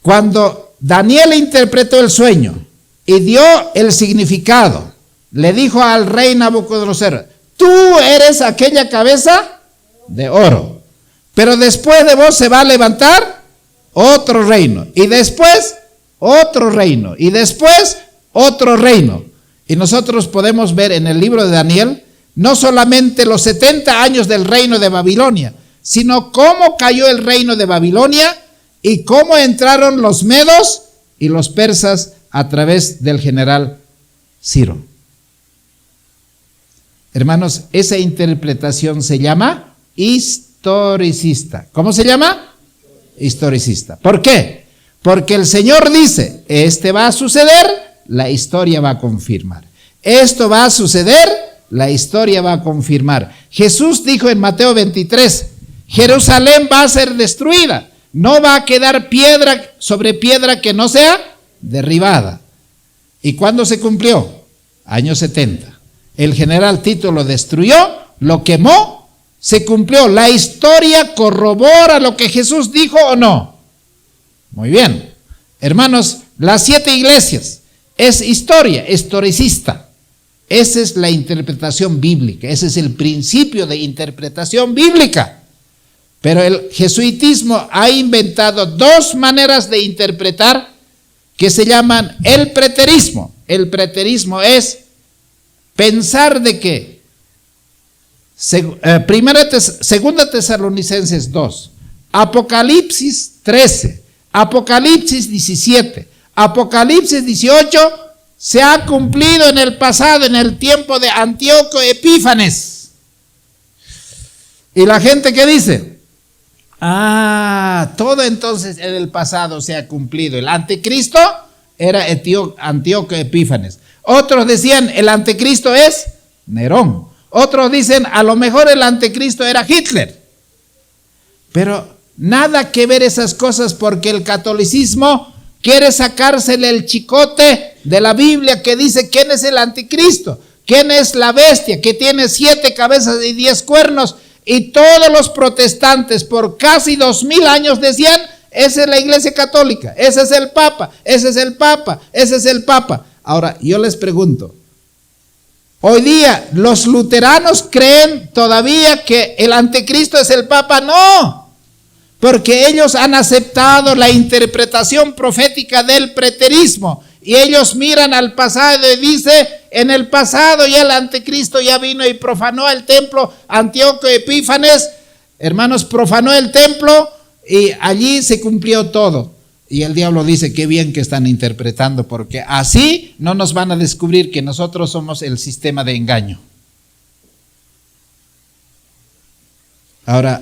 cuando Daniel interpretó el sueño y dio el significado, le dijo al rey Nabucodonosor: tú eres aquella cabeza de oro, pero después de vos se va a levantar otro reino, y después otro reino, y después otro reino. Y nosotros podemos ver en el libro de Daniel no solamente los 70 años del reino de Babilonia, sino cómo cayó el reino de Babilonia y cómo entraron los medos y los persas a través del general Ciro. Hermanos, esa interpretación se llama historicista. ¿Cómo se llama? Historicista. ¿Por qué? Porque el Señor dice, va a suceder, la historia va a confirmar. Esto va a suceder, la historia va a confirmar. Jesús dijo en Mateo 23, Jerusalén va a ser destruida. No va a quedar piedra sobre piedra que no sea derribada. ¿Y cuándo se cumplió? Año 70. El general Tito lo destruyó, lo quemó, se cumplió. ¿La historia corrobora lo que Jesús dijo o no? Muy bien. Hermanos, las 7 iglesias es historia, historicista. Esa es la interpretación bíblica, ese es el principio de interpretación bíblica. Pero el jesuitismo ha inventado 2 maneras de interpretar que se llaman el preterismo. El preterismo es pensar de que Segunda Tesalonicenses 2, Apocalipsis 13, Apocalipsis 17, Apocalipsis 18 se ha cumplido en el pasado, en el tiempo de Antíoco Epífanes. Y la gente que dice, todo entonces en el pasado se ha cumplido. El anticristo era Antíoco Epífanes. Otros decían, el anticristo es Nerón. Otros dicen, a lo mejor el anticristo era Hitler. Pero nada que ver esas cosas, porque el catolicismo quiere sacársele el chicote de la Biblia que dice quién es el anticristo, quién es la bestia que tiene 7 cabezas y 10 cuernos. Y todos los protestantes por casi 2000 años decían, esa es la Iglesia Católica, ese es el Papa, ese es el Papa, ese es el Papa. Ahora, yo les pregunto, hoy día, ¿los luteranos creen todavía que el anticristo es el Papa? No, porque ellos han aceptado la interpretación profética del preterismo. Y ellos miran al pasado y dice, en el pasado ya el anticristo ya vino y profanó el templo. Antíoco Epífanes, hermanos, profanó el templo y allí se cumplió todo. Y el diablo dice, qué bien que están interpretando, porque así no nos van a descubrir que nosotros somos el sistema de engaño. Ahora,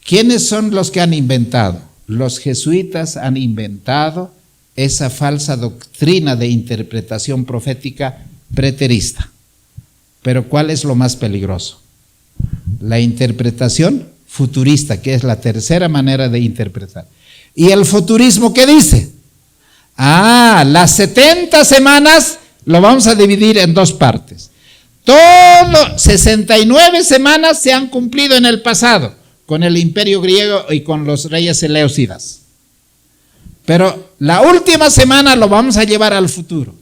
¿quiénes son los que han inventado? Los jesuitas han inventado esa falsa doctrina de interpretación profética preterista. Pero ¿cuál es lo más peligroso? La interpretación futurista, que es la tercera manera de interpretar. ¿Y el futurismo qué dice? Las 70 semanas lo vamos a dividir en 2 partes. 69 semanas se han cumplido en el pasado, con el imperio griego y con los reyes seleucidas. Pero la última semana lo vamos a llevar al futuro.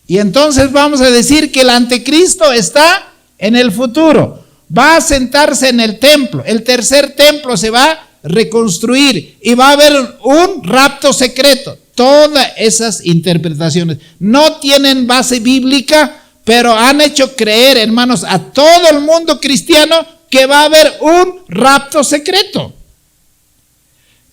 Y entonces vamos a decir que el anticristo está en el futuro. Va a sentarse en el templo. El tercer templo se va a reconstruir y va a haber un rapto secreto. Todas esas interpretaciones no tienen base bíblica, pero han hecho creer, hermanos, a todo el mundo cristiano que va a haber un rapto secreto.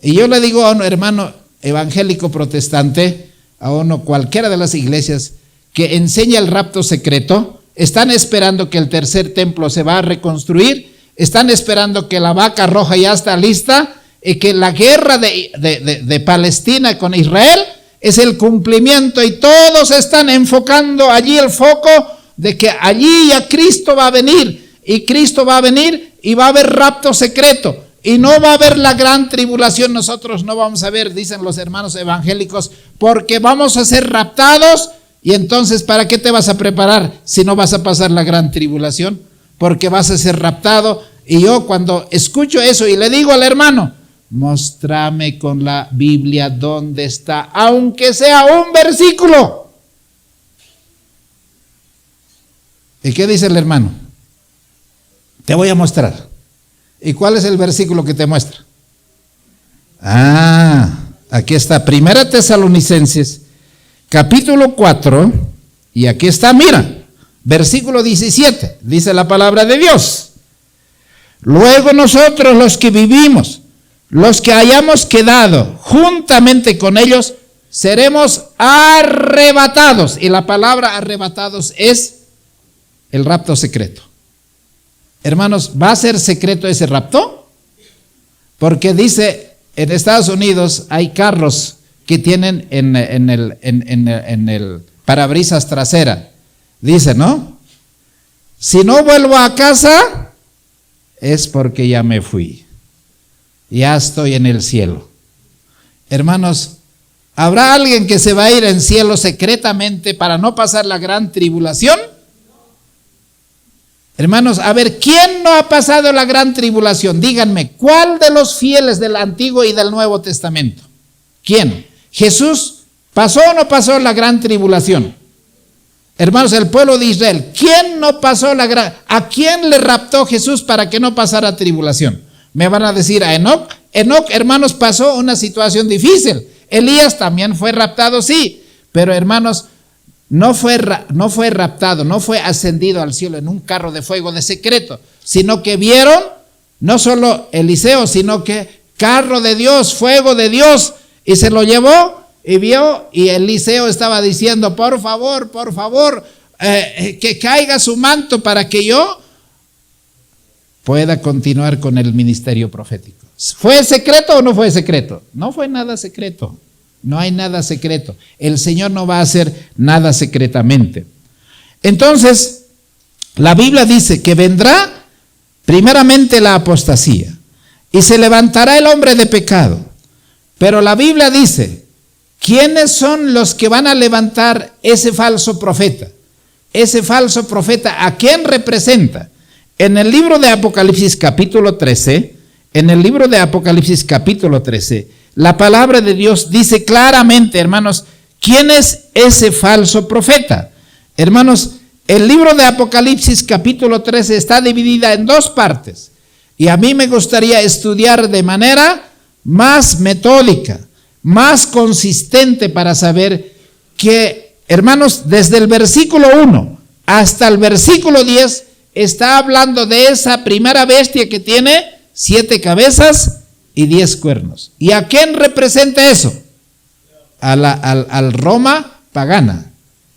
Y yo le digo a un hermano evangélico protestante, a uno cualquiera de las iglesias que enseña el rapto secreto, están esperando que el tercer templo se va a reconstruir, están esperando que la vaca roja ya está lista y que la guerra de Palestina con Israel es el cumplimiento, y todos están enfocando allí el foco de que allí ya Cristo va a venir, y Cristo va a venir y va a haber rapto secreto. Y no va a haber la gran tribulación, nosotros no vamos a ver, dicen los hermanos evangélicos, porque vamos a ser raptados. Y entonces, ¿para qué te vas a preparar si no vas a pasar la gran tribulación? Porque vas a ser raptado. Y yo cuando escucho eso y le digo al hermano, móstrame con la Biblia dónde está, aunque sea un versículo. ¿Y qué dice el hermano? Te voy a mostrar. ¿Y cuál es el versículo que te muestra? Aquí está, 1 Tesalonicenses, capítulo 4, y aquí está, mira, versículo 17, dice la palabra de Dios. Luego nosotros los que vivimos, los que hayamos quedado juntamente con ellos, seremos arrebatados. Y la palabra arrebatados es el rapto secreto. Hermanos, ¿va a ser secreto ese rapto? Porque dice, en Estados Unidos hay carros que tienen en el parabrisas trasera. Dice, ¿no? Si no vuelvo a casa, es porque ya me fui. Ya estoy en el cielo. Hermanos, ¿habrá alguien que se va a ir en cielo secretamente para no pasar la gran tribulación? Hermanos, a ver, ¿quién no ha pasado la gran tribulación? Díganme, ¿cuál de los fieles del Antiguo y del Nuevo Testamento? ¿Quién? ¿Jesús pasó o no pasó la gran tribulación? Hermanos, el pueblo de Israel, ¿quién no pasó la gran? ¿A quién le raptó Jesús para que no pasara tribulación? Me van a decir a Enoc. Enoc, hermanos, pasó una situación difícil. Elías también fue raptado, sí, pero hermanos, no fue raptado, no fue ascendido al cielo en un carro de fuego de secreto, sino que vieron, no solo Eliseo, sino que carro de Dios, fuego de Dios, y se lo llevó y vio, y Eliseo estaba diciendo, por favor, que caiga su manto para que yo pueda continuar con el ministerio profético. ¿Fue secreto o no fue secreto? No fue nada secreto. No hay nada secreto. El Señor no va a hacer nada secretamente. Entonces, La Biblia dice que vendrá primeramente la apostasía y se levantará el hombre de pecado. Pero la Biblia dice, ¿quiénes son los que van a levantar ese falso profeta? Ese falso profeta, ¿a quién representa? En el libro de Apocalipsis capítulo 13, la palabra de Dios dice claramente, hermanos, ¿quién es ese falso profeta? Hermanos, el libro de Apocalipsis capítulo 13 está dividida en dos partes. Y a mí me gustaría estudiar de manera más metódica, más consistente para saber que, hermanos, desde el versículo 1 hasta el versículo 10 está hablando de esa primera bestia que tiene 7 cabezas y 10 cuernos. ¿Y a quién representa eso? Al Roma pagana,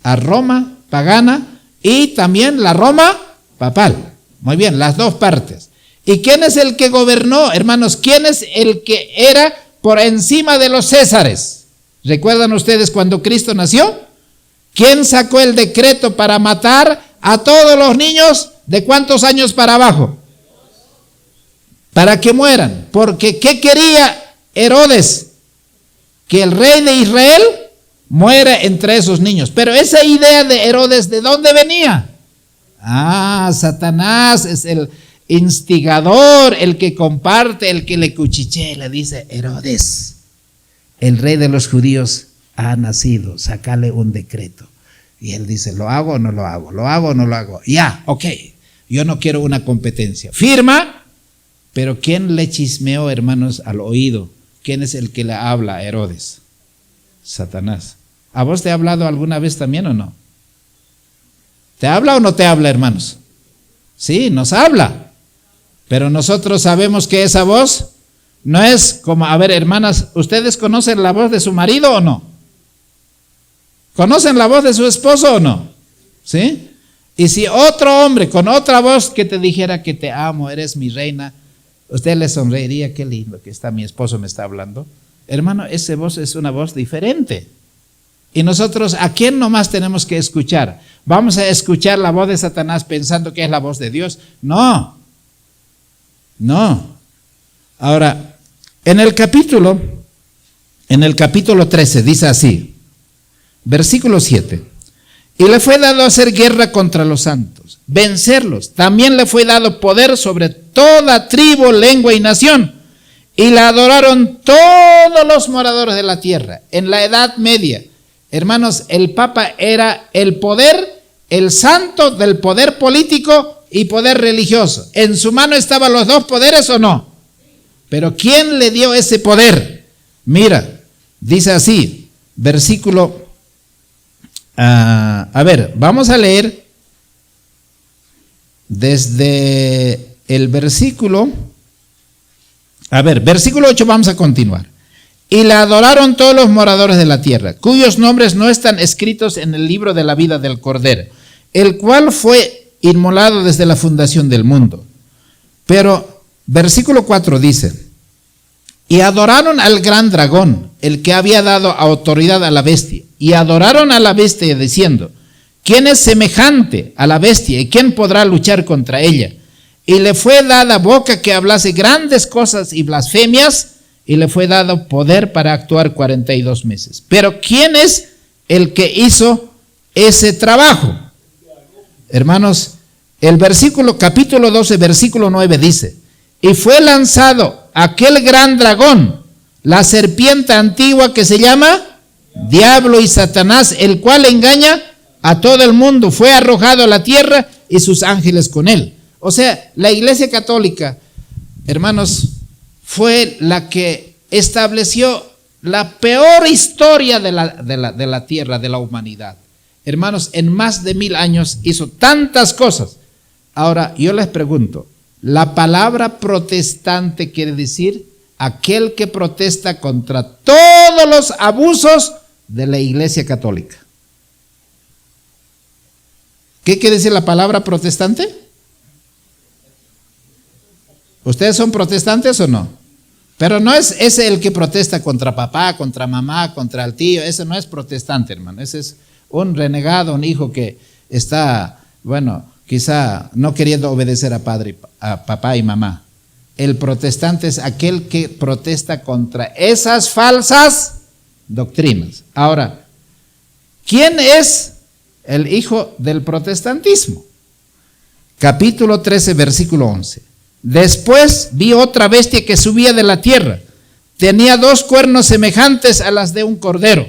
a Roma pagana y también la Roma papal. Muy bien, las dos partes. ¿Y quién es el que gobernó, hermanos? ¿Quién es el que era por encima de los césares? ¿Recuerdan ustedes cuando Cristo nació? ¿Quién sacó el decreto para matar a todos los niños de cuántos años para abajo? Para que mueran. Porque ¿qué quería Herodes? Que el rey de Israel muera entre esos niños. Pero esa idea de Herodes, ¿de dónde venía? Satanás es el instigador, el que comparte, el que le cuchichea, le dice: Herodes, el rey de los judíos ha nacido, sácale un decreto. Y él dice: ¿lo hago o no lo hago? ¿Lo hago o no lo hago? Ya, ok, yo no quiero una competencia. Firma, pero ¿quién le chismeó, hermanos, al oído? ¿Quién es el que le habla a Herodes? Satanás. ¿A vos te ha hablado alguna vez también o no? ¿Te habla o no te habla, hermanos? Sí, nos habla. Pero nosotros sabemos que esa voz no es como, a ver, hermanas, ¿ustedes conocen la voz de su marido o no? ¿Conocen la voz de su esposo o no? ¿Sí? Y si otro hombre con otra voz que te dijera que te amo, eres mi reina, usted le sonreiría: qué lindo que está mi esposo, me está hablando. Hermano, esa voz es una voz diferente. Y nosotros, ¿a quién nomás tenemos que escuchar? ¿Vamos a escuchar la voz de Satanás pensando que es la voz de Dios? No. No. Ahora, en el capítulo 13 dice así, versículo 7: y le fue dado hacer guerra contra los santos, vencerlos. También le fue dado poder sobre toda tribu, lengua y nación. Y la adoraron todos los moradores de la tierra. En la Edad Media, hermanos, el Papa era el poder, el santo del poder político y poder religioso. ¿En su mano estaban los dos poderes o no? Pero ¿quién le dio ese poder? Mira, dice así, versículo, vamos a leer desde el versículo, versículo 8 vamos a continuar. Y la adoraron todos los moradores de la tierra, cuyos nombres no están escritos en el libro de la vida del Cordero, el cual fue inmolado desde la fundación del mundo. Pero versículo 4 dice: y adoraron al gran dragón, el que había dado autoridad a la bestia, y adoraron a la bestia diciendo: ¿quién es semejante a la bestia y quién podrá luchar contra ella? Y le fue dada boca que hablase grandes cosas y blasfemias, y le fue dado poder para actuar 42 meses. Pero ¿quién es el que hizo ese trabajo? Hermanos, el capítulo 12, versículo 9 dice: y fue lanzado aquel gran dragón, la serpiente antigua que se llama Diablo y Satanás, el cual engaña a todo el mundo. Fue arrojado a la tierra y sus ángeles con él. O sea, la Iglesia Católica, hermanos, fue la que estableció la peor historia de la tierra, de la humanidad. Hermanos, en más de 1000 años hizo tantas cosas. Ahora, yo les pregunto, la palabra protestante quiere decir aquel que protesta contra todos los abusos de la Iglesia Católica. ¿Qué quiere decir la palabra protestante? ¿Ustedes son protestantes o no? Pero no es ese el que protesta contra papá, contra mamá, contra el tío. Ese no es protestante, hermano. Ese es un renegado, un hijo que está, quizá no queriendo obedecer a papá y mamá. El protestante es aquel que protesta contra esas falsas doctrinas. Ahora, ¿quién es el hijo del protestantismo? Capítulo 13, versículo 11. Después vi otra bestia que subía de la tierra. Tenía 2 cuernos semejantes a las de un cordero.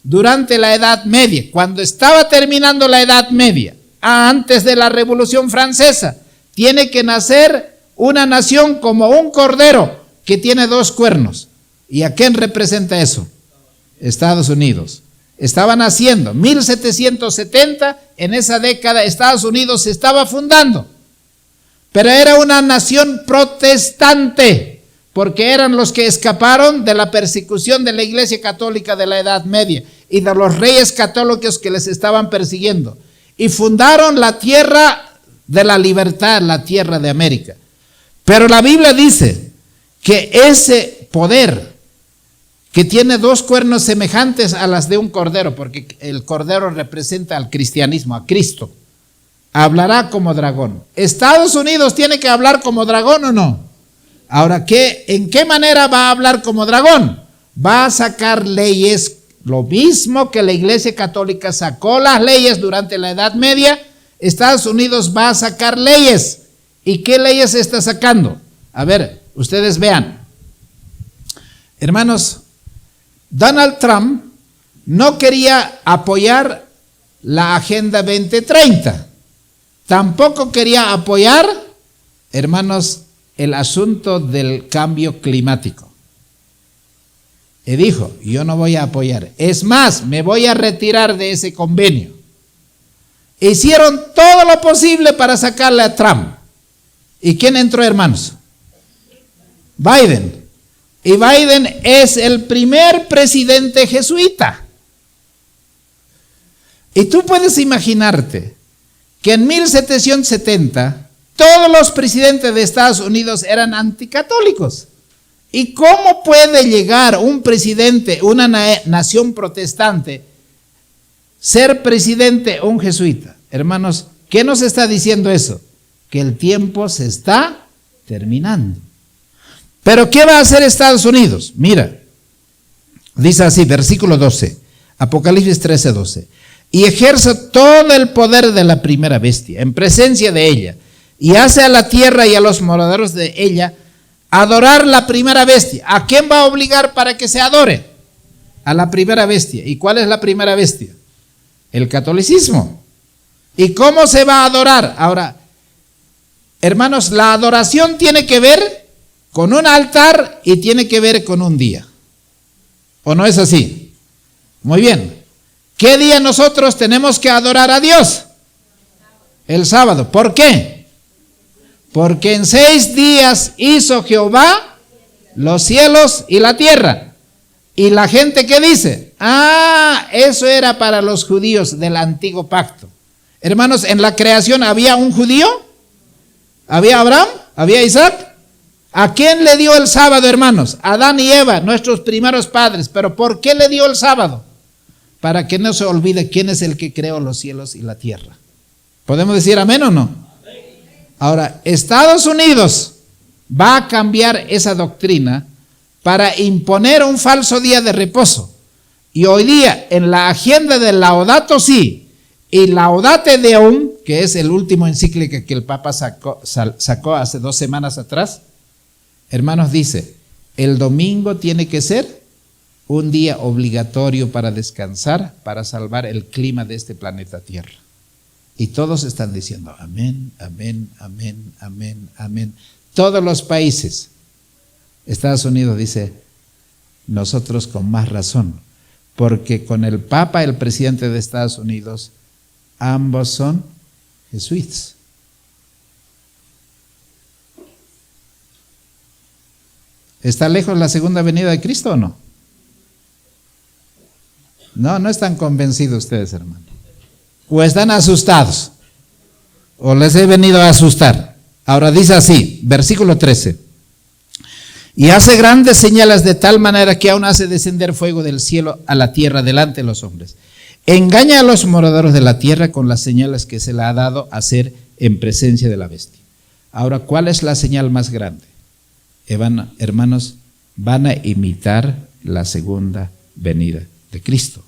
Durante la Edad Media, cuando estaba terminando la Edad Media, antes de la Revolución Francesa, tiene que nacer una nación como un cordero que tiene 2 cuernos. ¿Y a quién representa eso? Estados Unidos. Estaba naciendo, 1770, en esa década Estados Unidos se estaba fundando. Pero era una nación protestante, porque eran los que escaparon de la persecución de la Iglesia Católica de la Edad Media y de los reyes católicos que les estaban persiguiendo. Y fundaron la tierra de la libertad, la tierra de América. Pero la Biblia dice que ese poder que tiene 2 cuernos semejantes a las de un cordero, porque el cordero representa al cristianismo, a Cristo, hablará como dragón. ¿Estados Unidos tiene que hablar como dragón o no? Ahora, ¿en qué manera va a hablar como dragón? Va a sacar leyes, lo mismo que la Iglesia Católica sacó las leyes durante la Edad Media. Estados Unidos va a sacar leyes. ¿Y qué leyes está sacando? A ver, ustedes vean. Hermanos, Donald Trump no quería apoyar la Agenda 2030. Tampoco quería apoyar, hermanos, el asunto del cambio climático. Y dijo, yo no voy a apoyar. Es más, me voy a retirar de ese convenio. Hicieron todo lo posible para sacarle a Trump. ¿Y quién entró, hermanos? Biden. Y Biden es el primer presidente jesuita. Y tú puedes imaginarte que en 1770 todos los presidentes de Estados Unidos eran anticatólicos. ¿Y cómo puede llegar un presidente, una nación protestante, ser presidente un jesuita? Hermanos, ¿qué nos está diciendo eso? Que el tiempo se está terminando. Pero ¿qué va a hacer Estados Unidos? Mira, dice así, versículo 12, Apocalipsis 13, 12. Y ejerce todo el poder de la primera bestia en presencia de ella, y hace a la tierra y a los moradores de ella adorar la primera bestia. ¿A quién va a obligar para que se adore? A la primera bestia. ¿Y cuál es la primera bestia? El catolicismo. ¿Y cómo se va a adorar? Ahora, hermanos, la adoración tiene que ver con un altar y tiene que ver con un día. ¿O no es así? Muy bien. ¿Qué día nosotros tenemos que adorar a Dios? El sábado. ¿Por qué? Porque en 6 días hizo Jehová los cielos y la tierra. ¿Y la gente qué dice? Eso era para los judíos del antiguo pacto. Hermanos, en la creación había un judío, había Abraham, había Isaac. ¿A quién le dio el sábado, hermanos? Adán y Eva, nuestros primeros padres. ¿Pero por qué le dio el sábado? Para que no se olvide quién es el que creó los cielos y la tierra. ¿Podemos decir amén o no? Ahora, Estados Unidos va a cambiar esa doctrina para imponer un falso día de reposo. Y hoy día, en la agenda del Laudato Si y Laudate Deum, que es el último encíclica que el Papa sacó hace 2 semanas atrás, hermanos, dice, el domingo tiene que ser un día obligatorio para descansar, para salvar el clima de este planeta Tierra. Y todos están diciendo, amén, amén, amén, amén, amén. Todos los países. Estados Unidos dice, nosotros con más razón, porque con el Papa, el presidente de Estados Unidos, ambos son jesuitas. ¿Está lejos la segunda venida de Cristo o no? No están convencidos ustedes, hermano. O están asustados, o les he venido a asustar. Ahora dice así, versículo 13. Y hace grandes señales de tal manera que aún hace descender fuego del cielo a la tierra delante de los hombres. Engaña a los moradores de la tierra con las señales que se le ha dado a hacer en presencia de la bestia. Ahora, ¿cuál es la señal más grande? Hermanos, van a imitar la segunda venida de Cristo.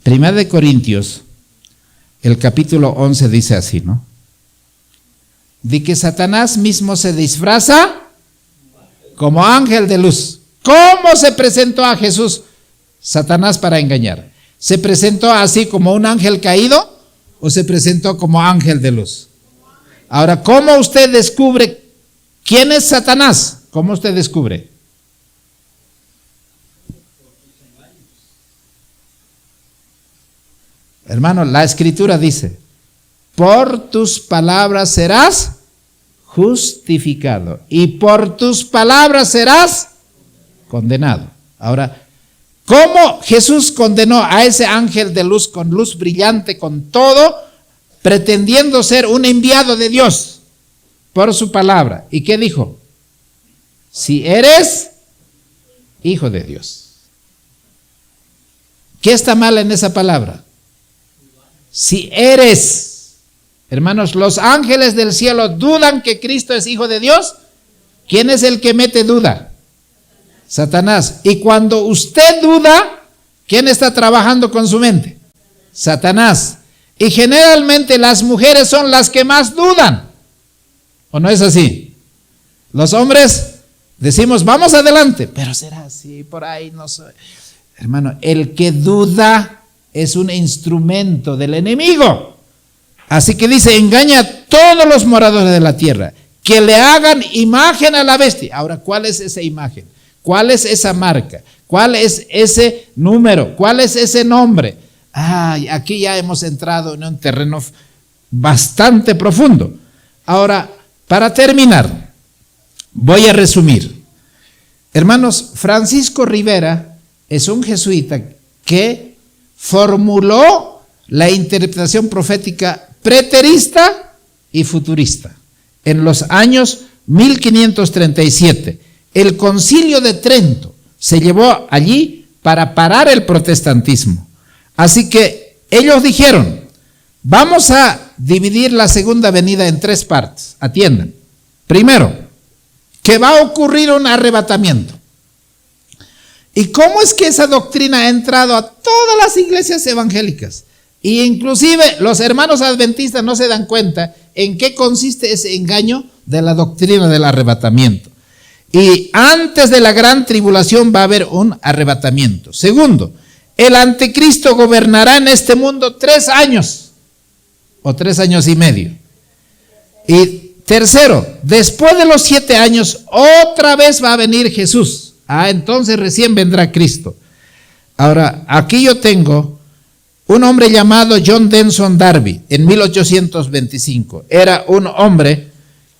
Primera de Corintios, el capítulo 11 dice así, ¿no? De que Satanás mismo se disfraza como ángel de luz. ¿Cómo se presentó a Jesús Satanás para engañar? ¿Se presentó así como un ángel caído o se presentó como ángel de luz? Ahora, ¿cómo usted descubre quién es Satanás? ¿Cómo usted descubre? Hermano, la Escritura dice, por tus palabras serás justificado y por tus palabras serás condenado. Ahora, ¿cómo Jesús condenó a ese ángel de luz con luz brillante, con todo, pretendiendo ser un enviado de Dios por su palabra? ¿Y qué dijo? Si eres hijo de Dios. ¿Qué está mal en esa palabra? Si eres. Hermanos, los ángeles del cielo dudan que Cristo es hijo de Dios. ¿Quién es el que mete duda? Satanás. Y cuando usted duda, ¿quién está trabajando con su mente? Satanás. Y generalmente las mujeres son las que más dudan. ¿O no es así? Los hombres decimos, vamos adelante, pero será así, por ahí no soy. Hermano, el que duda es un instrumento del enemigo. Así que dice, engaña a todos los moradores de la tierra, que le hagan imagen a la bestia. Ahora, ¿cuál es esa imagen? ¿Cuál es esa marca? ¿Cuál es ese número? ¿Cuál es ese nombre? Aquí ya hemos entrado en un terreno bastante profundo. Ahora, para terminar, voy a resumir. Hermanos, Francisco Rivera es un jesuita que formuló la interpretación profética preterista y futurista. En los años 1537, el Concilio de Trento se llevó allí para parar el protestantismo. Así que ellos dijeron, vamos a dividir la segunda venida en tres partes. Atiendan. Primero, que va a ocurrir un arrebatamiento. ¿Y cómo es que esa doctrina ha entrado a todas las iglesias evangélicas? E inclusive los hermanos adventistas no se dan cuenta en qué consiste ese engaño de la doctrina del arrebatamiento. Y antes de la gran tribulación va a haber un arrebatamiento. Segundo, el anticristo gobernará en este mundo 3 años o 3 años y medio. Y tercero, después de los 7 años otra vez va a venir Jesús. Entonces recién vendrá Cristo. Ahora, aquí yo tengo un hombre llamado John Denson Darby en 1825. Era un hombre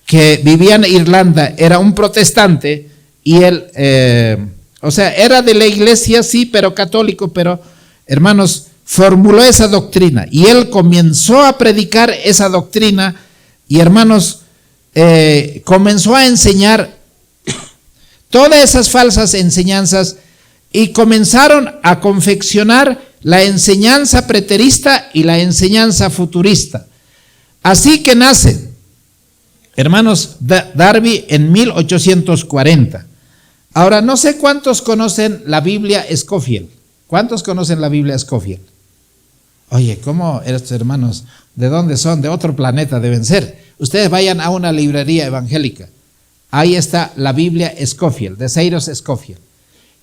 que vivía en Irlanda, era un protestante y él, era de la iglesia, sí, pero católico, pero hermanos, formuló esa doctrina y él comenzó a predicar esa doctrina y hermanos, comenzó a enseñar todas esas falsas enseñanzas y comenzaron a confeccionar la enseñanza preterista y la enseñanza futurista. Así que nace, hermanos, Darby en 1840. Ahora, no sé cuántos conocen la Biblia Scofield. ¿Cuántos conocen la Biblia Scofield? Oye, ¿cómo estos hermanos? ¿De dónde son? De otro planeta deben ser. Ustedes vayan a una librería evangélica. Ahí está la Biblia Scofield, de Cyrus Scofield.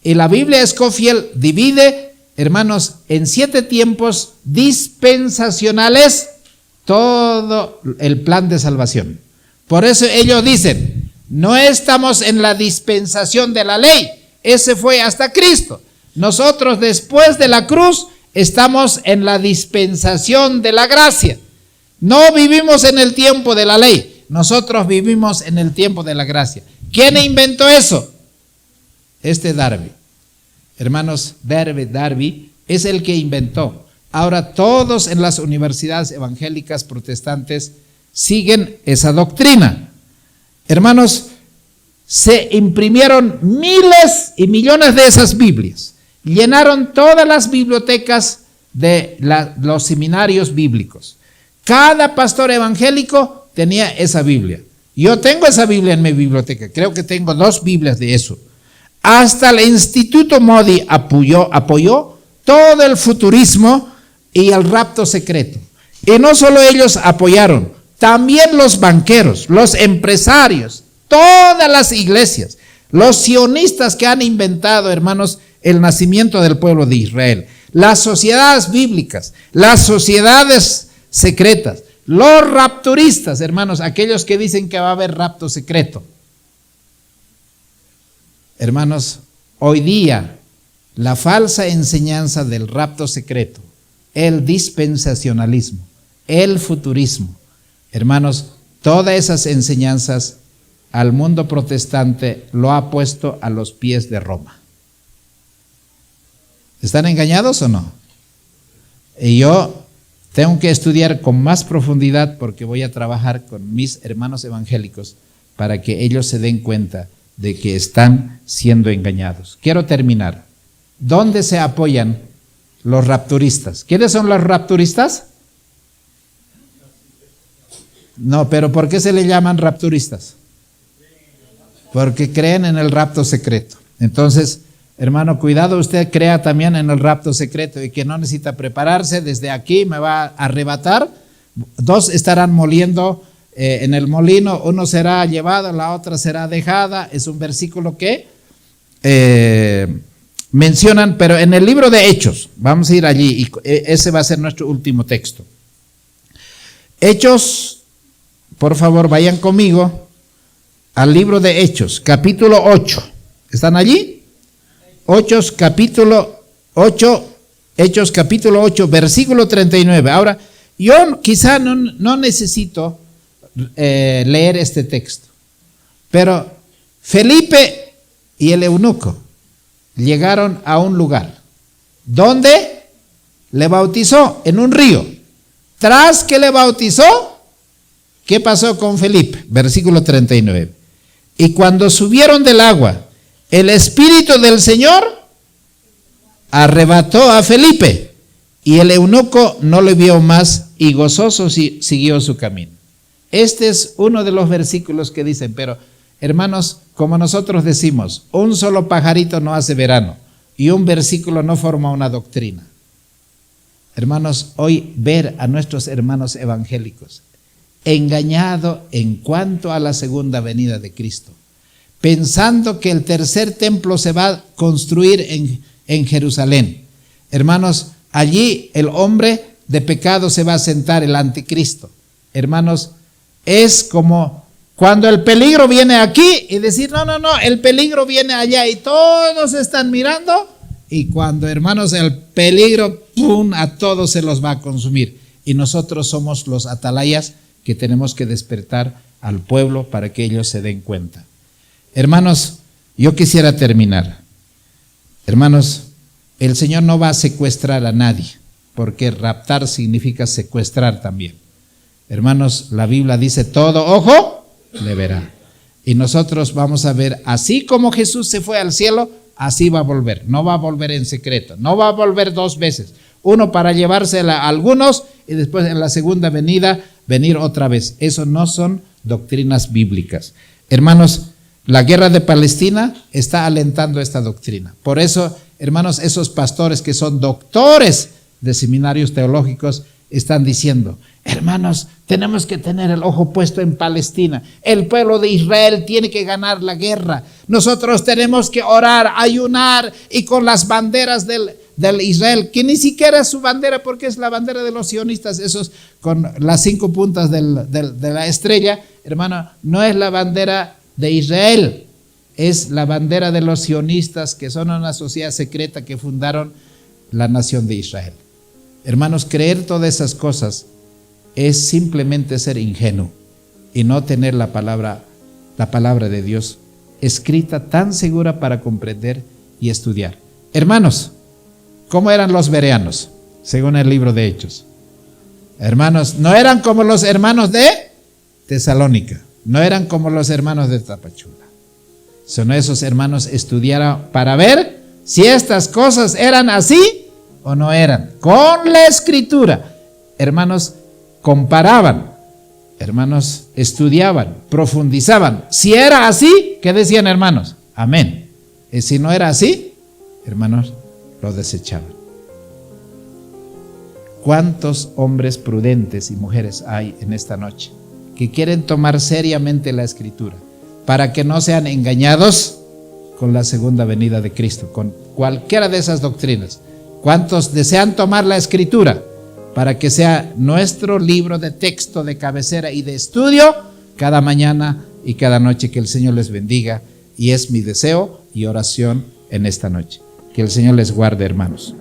Y la Biblia Scofield divide, hermanos, en 7 tiempos dispensacionales todo el plan de salvación. Por eso ellos dicen, no estamos en la dispensación de la ley, ese fue hasta Cristo. Nosotros después de la cruz estamos en la dispensación de la gracia. No vivimos en el tiempo de la ley. Nosotros vivimos en el tiempo de la gracia. ¿Quién inventó eso? Darby. Hermanos, Darby es el que inventó. Ahora todos en las universidades evangélicas protestantes siguen esa doctrina. Hermanos, se imprimieron miles y millones de esas Biblias. Llenaron todas las bibliotecas de los seminarios bíblicos. Cada pastor evangélico tenía esa Biblia. Yo tengo esa Biblia en mi biblioteca. Creo que tengo 2 Biblias de eso. Hasta el Instituto Moody apoyó todo el futurismo y el rapto secreto. Y no solo ellos apoyaron, también los banqueros, los empresarios, todas las iglesias, los sionistas que han inventado, hermanos, el nacimiento del pueblo de Israel, las sociedades bíblicas, las sociedades secretas, los rapturistas, hermanos, aquellos que dicen que va a haber rapto secreto. Hermanos, hoy día la falsa enseñanza del rapto secreto, el dispensacionalismo, el futurismo, hermanos, todas esas enseñanzas al mundo protestante lo ha puesto a los pies de Roma. ¿Están engañados o no? Y yo tengo que estudiar con más profundidad porque voy a trabajar con mis hermanos evangélicos para que ellos se den cuenta de que están siendo engañados. Quiero terminar. ¿Dónde se apoyan los rapturistas? ¿Quiénes son los rapturistas? No, pero ¿por qué se le llaman rapturistas? Porque creen en el rapto secreto. Entonces, hermano, cuidado, usted crea también en el rapto secreto y que no necesita prepararse. Desde aquí me va a arrebatar. 2 estarán moliendo en el molino, uno será llevado, la otra será dejada. Es un versículo que mencionan, pero en el libro de Hechos, vamos a ir allí y ese va a ser nuestro último texto. Hechos, por favor, vayan conmigo al libro de Hechos, capítulo 8. ¿Están allí? Hechos capítulo 8, versículo 39. Ahora, yo quizá no necesito leer este texto, pero Felipe y el eunuco llegaron a un lugar donde le bautizó en un río. Tras que le bautizó, ¿qué pasó con Felipe? Versículo 39. Y cuando subieron del agua, el Espíritu del Señor arrebató a Felipe y el eunuco no le vio más y gozoso siguió su camino. Este es uno de los versículos que dicen, pero hermanos, como nosotros decimos, un solo pajarito no hace verano y un versículo no forma una doctrina. Hermanos, hoy ver a nuestros hermanos evangélicos engañado en cuanto a la segunda venida de Cristo, pensando que el tercer templo se va a construir en Jerusalén. Hermanos, allí el hombre de pecado se va a sentar, el anticristo. Hermanos, es como cuando el peligro viene aquí y decir, no, el peligro viene allá y todos están mirando, y cuando, hermanos, el peligro, ¡pum!, a todos se los va a consumir. Y nosotros somos los atalayas que tenemos que despertar al pueblo para que ellos se den cuenta. Hermanos, yo quisiera terminar. Hermanos, el Señor no va a secuestrar a nadie, porque raptar significa secuestrar también. Hermanos, la Biblia dice, todo ojo le verá. Y nosotros vamos a ver, así como Jesús se fue al cielo, así va a volver. No va a volver en secreto, no va a volver 2 veces. Uno para llevársela a algunos y después en la segunda venida venir otra vez. Eso no son doctrinas bíblicas. Hermanos, la guerra de Palestina está alentando esta doctrina. Por eso, hermanos, esos pastores que son doctores de seminarios teológicos están diciendo, hermanos, tenemos que tener el ojo puesto en Palestina. El pueblo de Israel tiene que ganar la guerra. Nosotros tenemos que orar, ayunar y con las banderas del Israel, que ni siquiera es su bandera porque es la bandera de los sionistas, esos con las 5 puntas de la estrella, hermano, no es la bandera de Israel, es la bandera de los sionistas, que son una sociedad secreta que fundaron la nación de Israel. Hermanos, creer todas esas cosas es simplemente ser ingenuo y no tener la palabra de Dios escrita tan segura para comprender y estudiar. Hermanos, ¿cómo eran los bereanos? Según el libro de Hechos. Hermanos, no eran como los hermanos de Tesalónica, no eran como los hermanos de Tapachula. Son esos hermanos estudiaron para ver si estas cosas eran así o no eran, con la escritura. Hermanos, comparaban, hermanos, estudiaban, profundizaban. Si era así, ¿qué decían, hermanos? Amén. Y si no era así, hermanos, lo desechaban. ¿Cuántos hombres prudentes y mujeres hay en esta noche que quieren tomar seriamente la Escritura para que no sean engañados con la segunda venida de Cristo, con cualquiera de esas doctrinas? ¿Cuántos desean tomar la Escritura para que sea nuestro libro de texto, de cabecera y de estudio cada mañana y cada noche? Que el Señor les bendiga, y es mi deseo y oración en esta noche. Que el Señor les guarde, hermanos.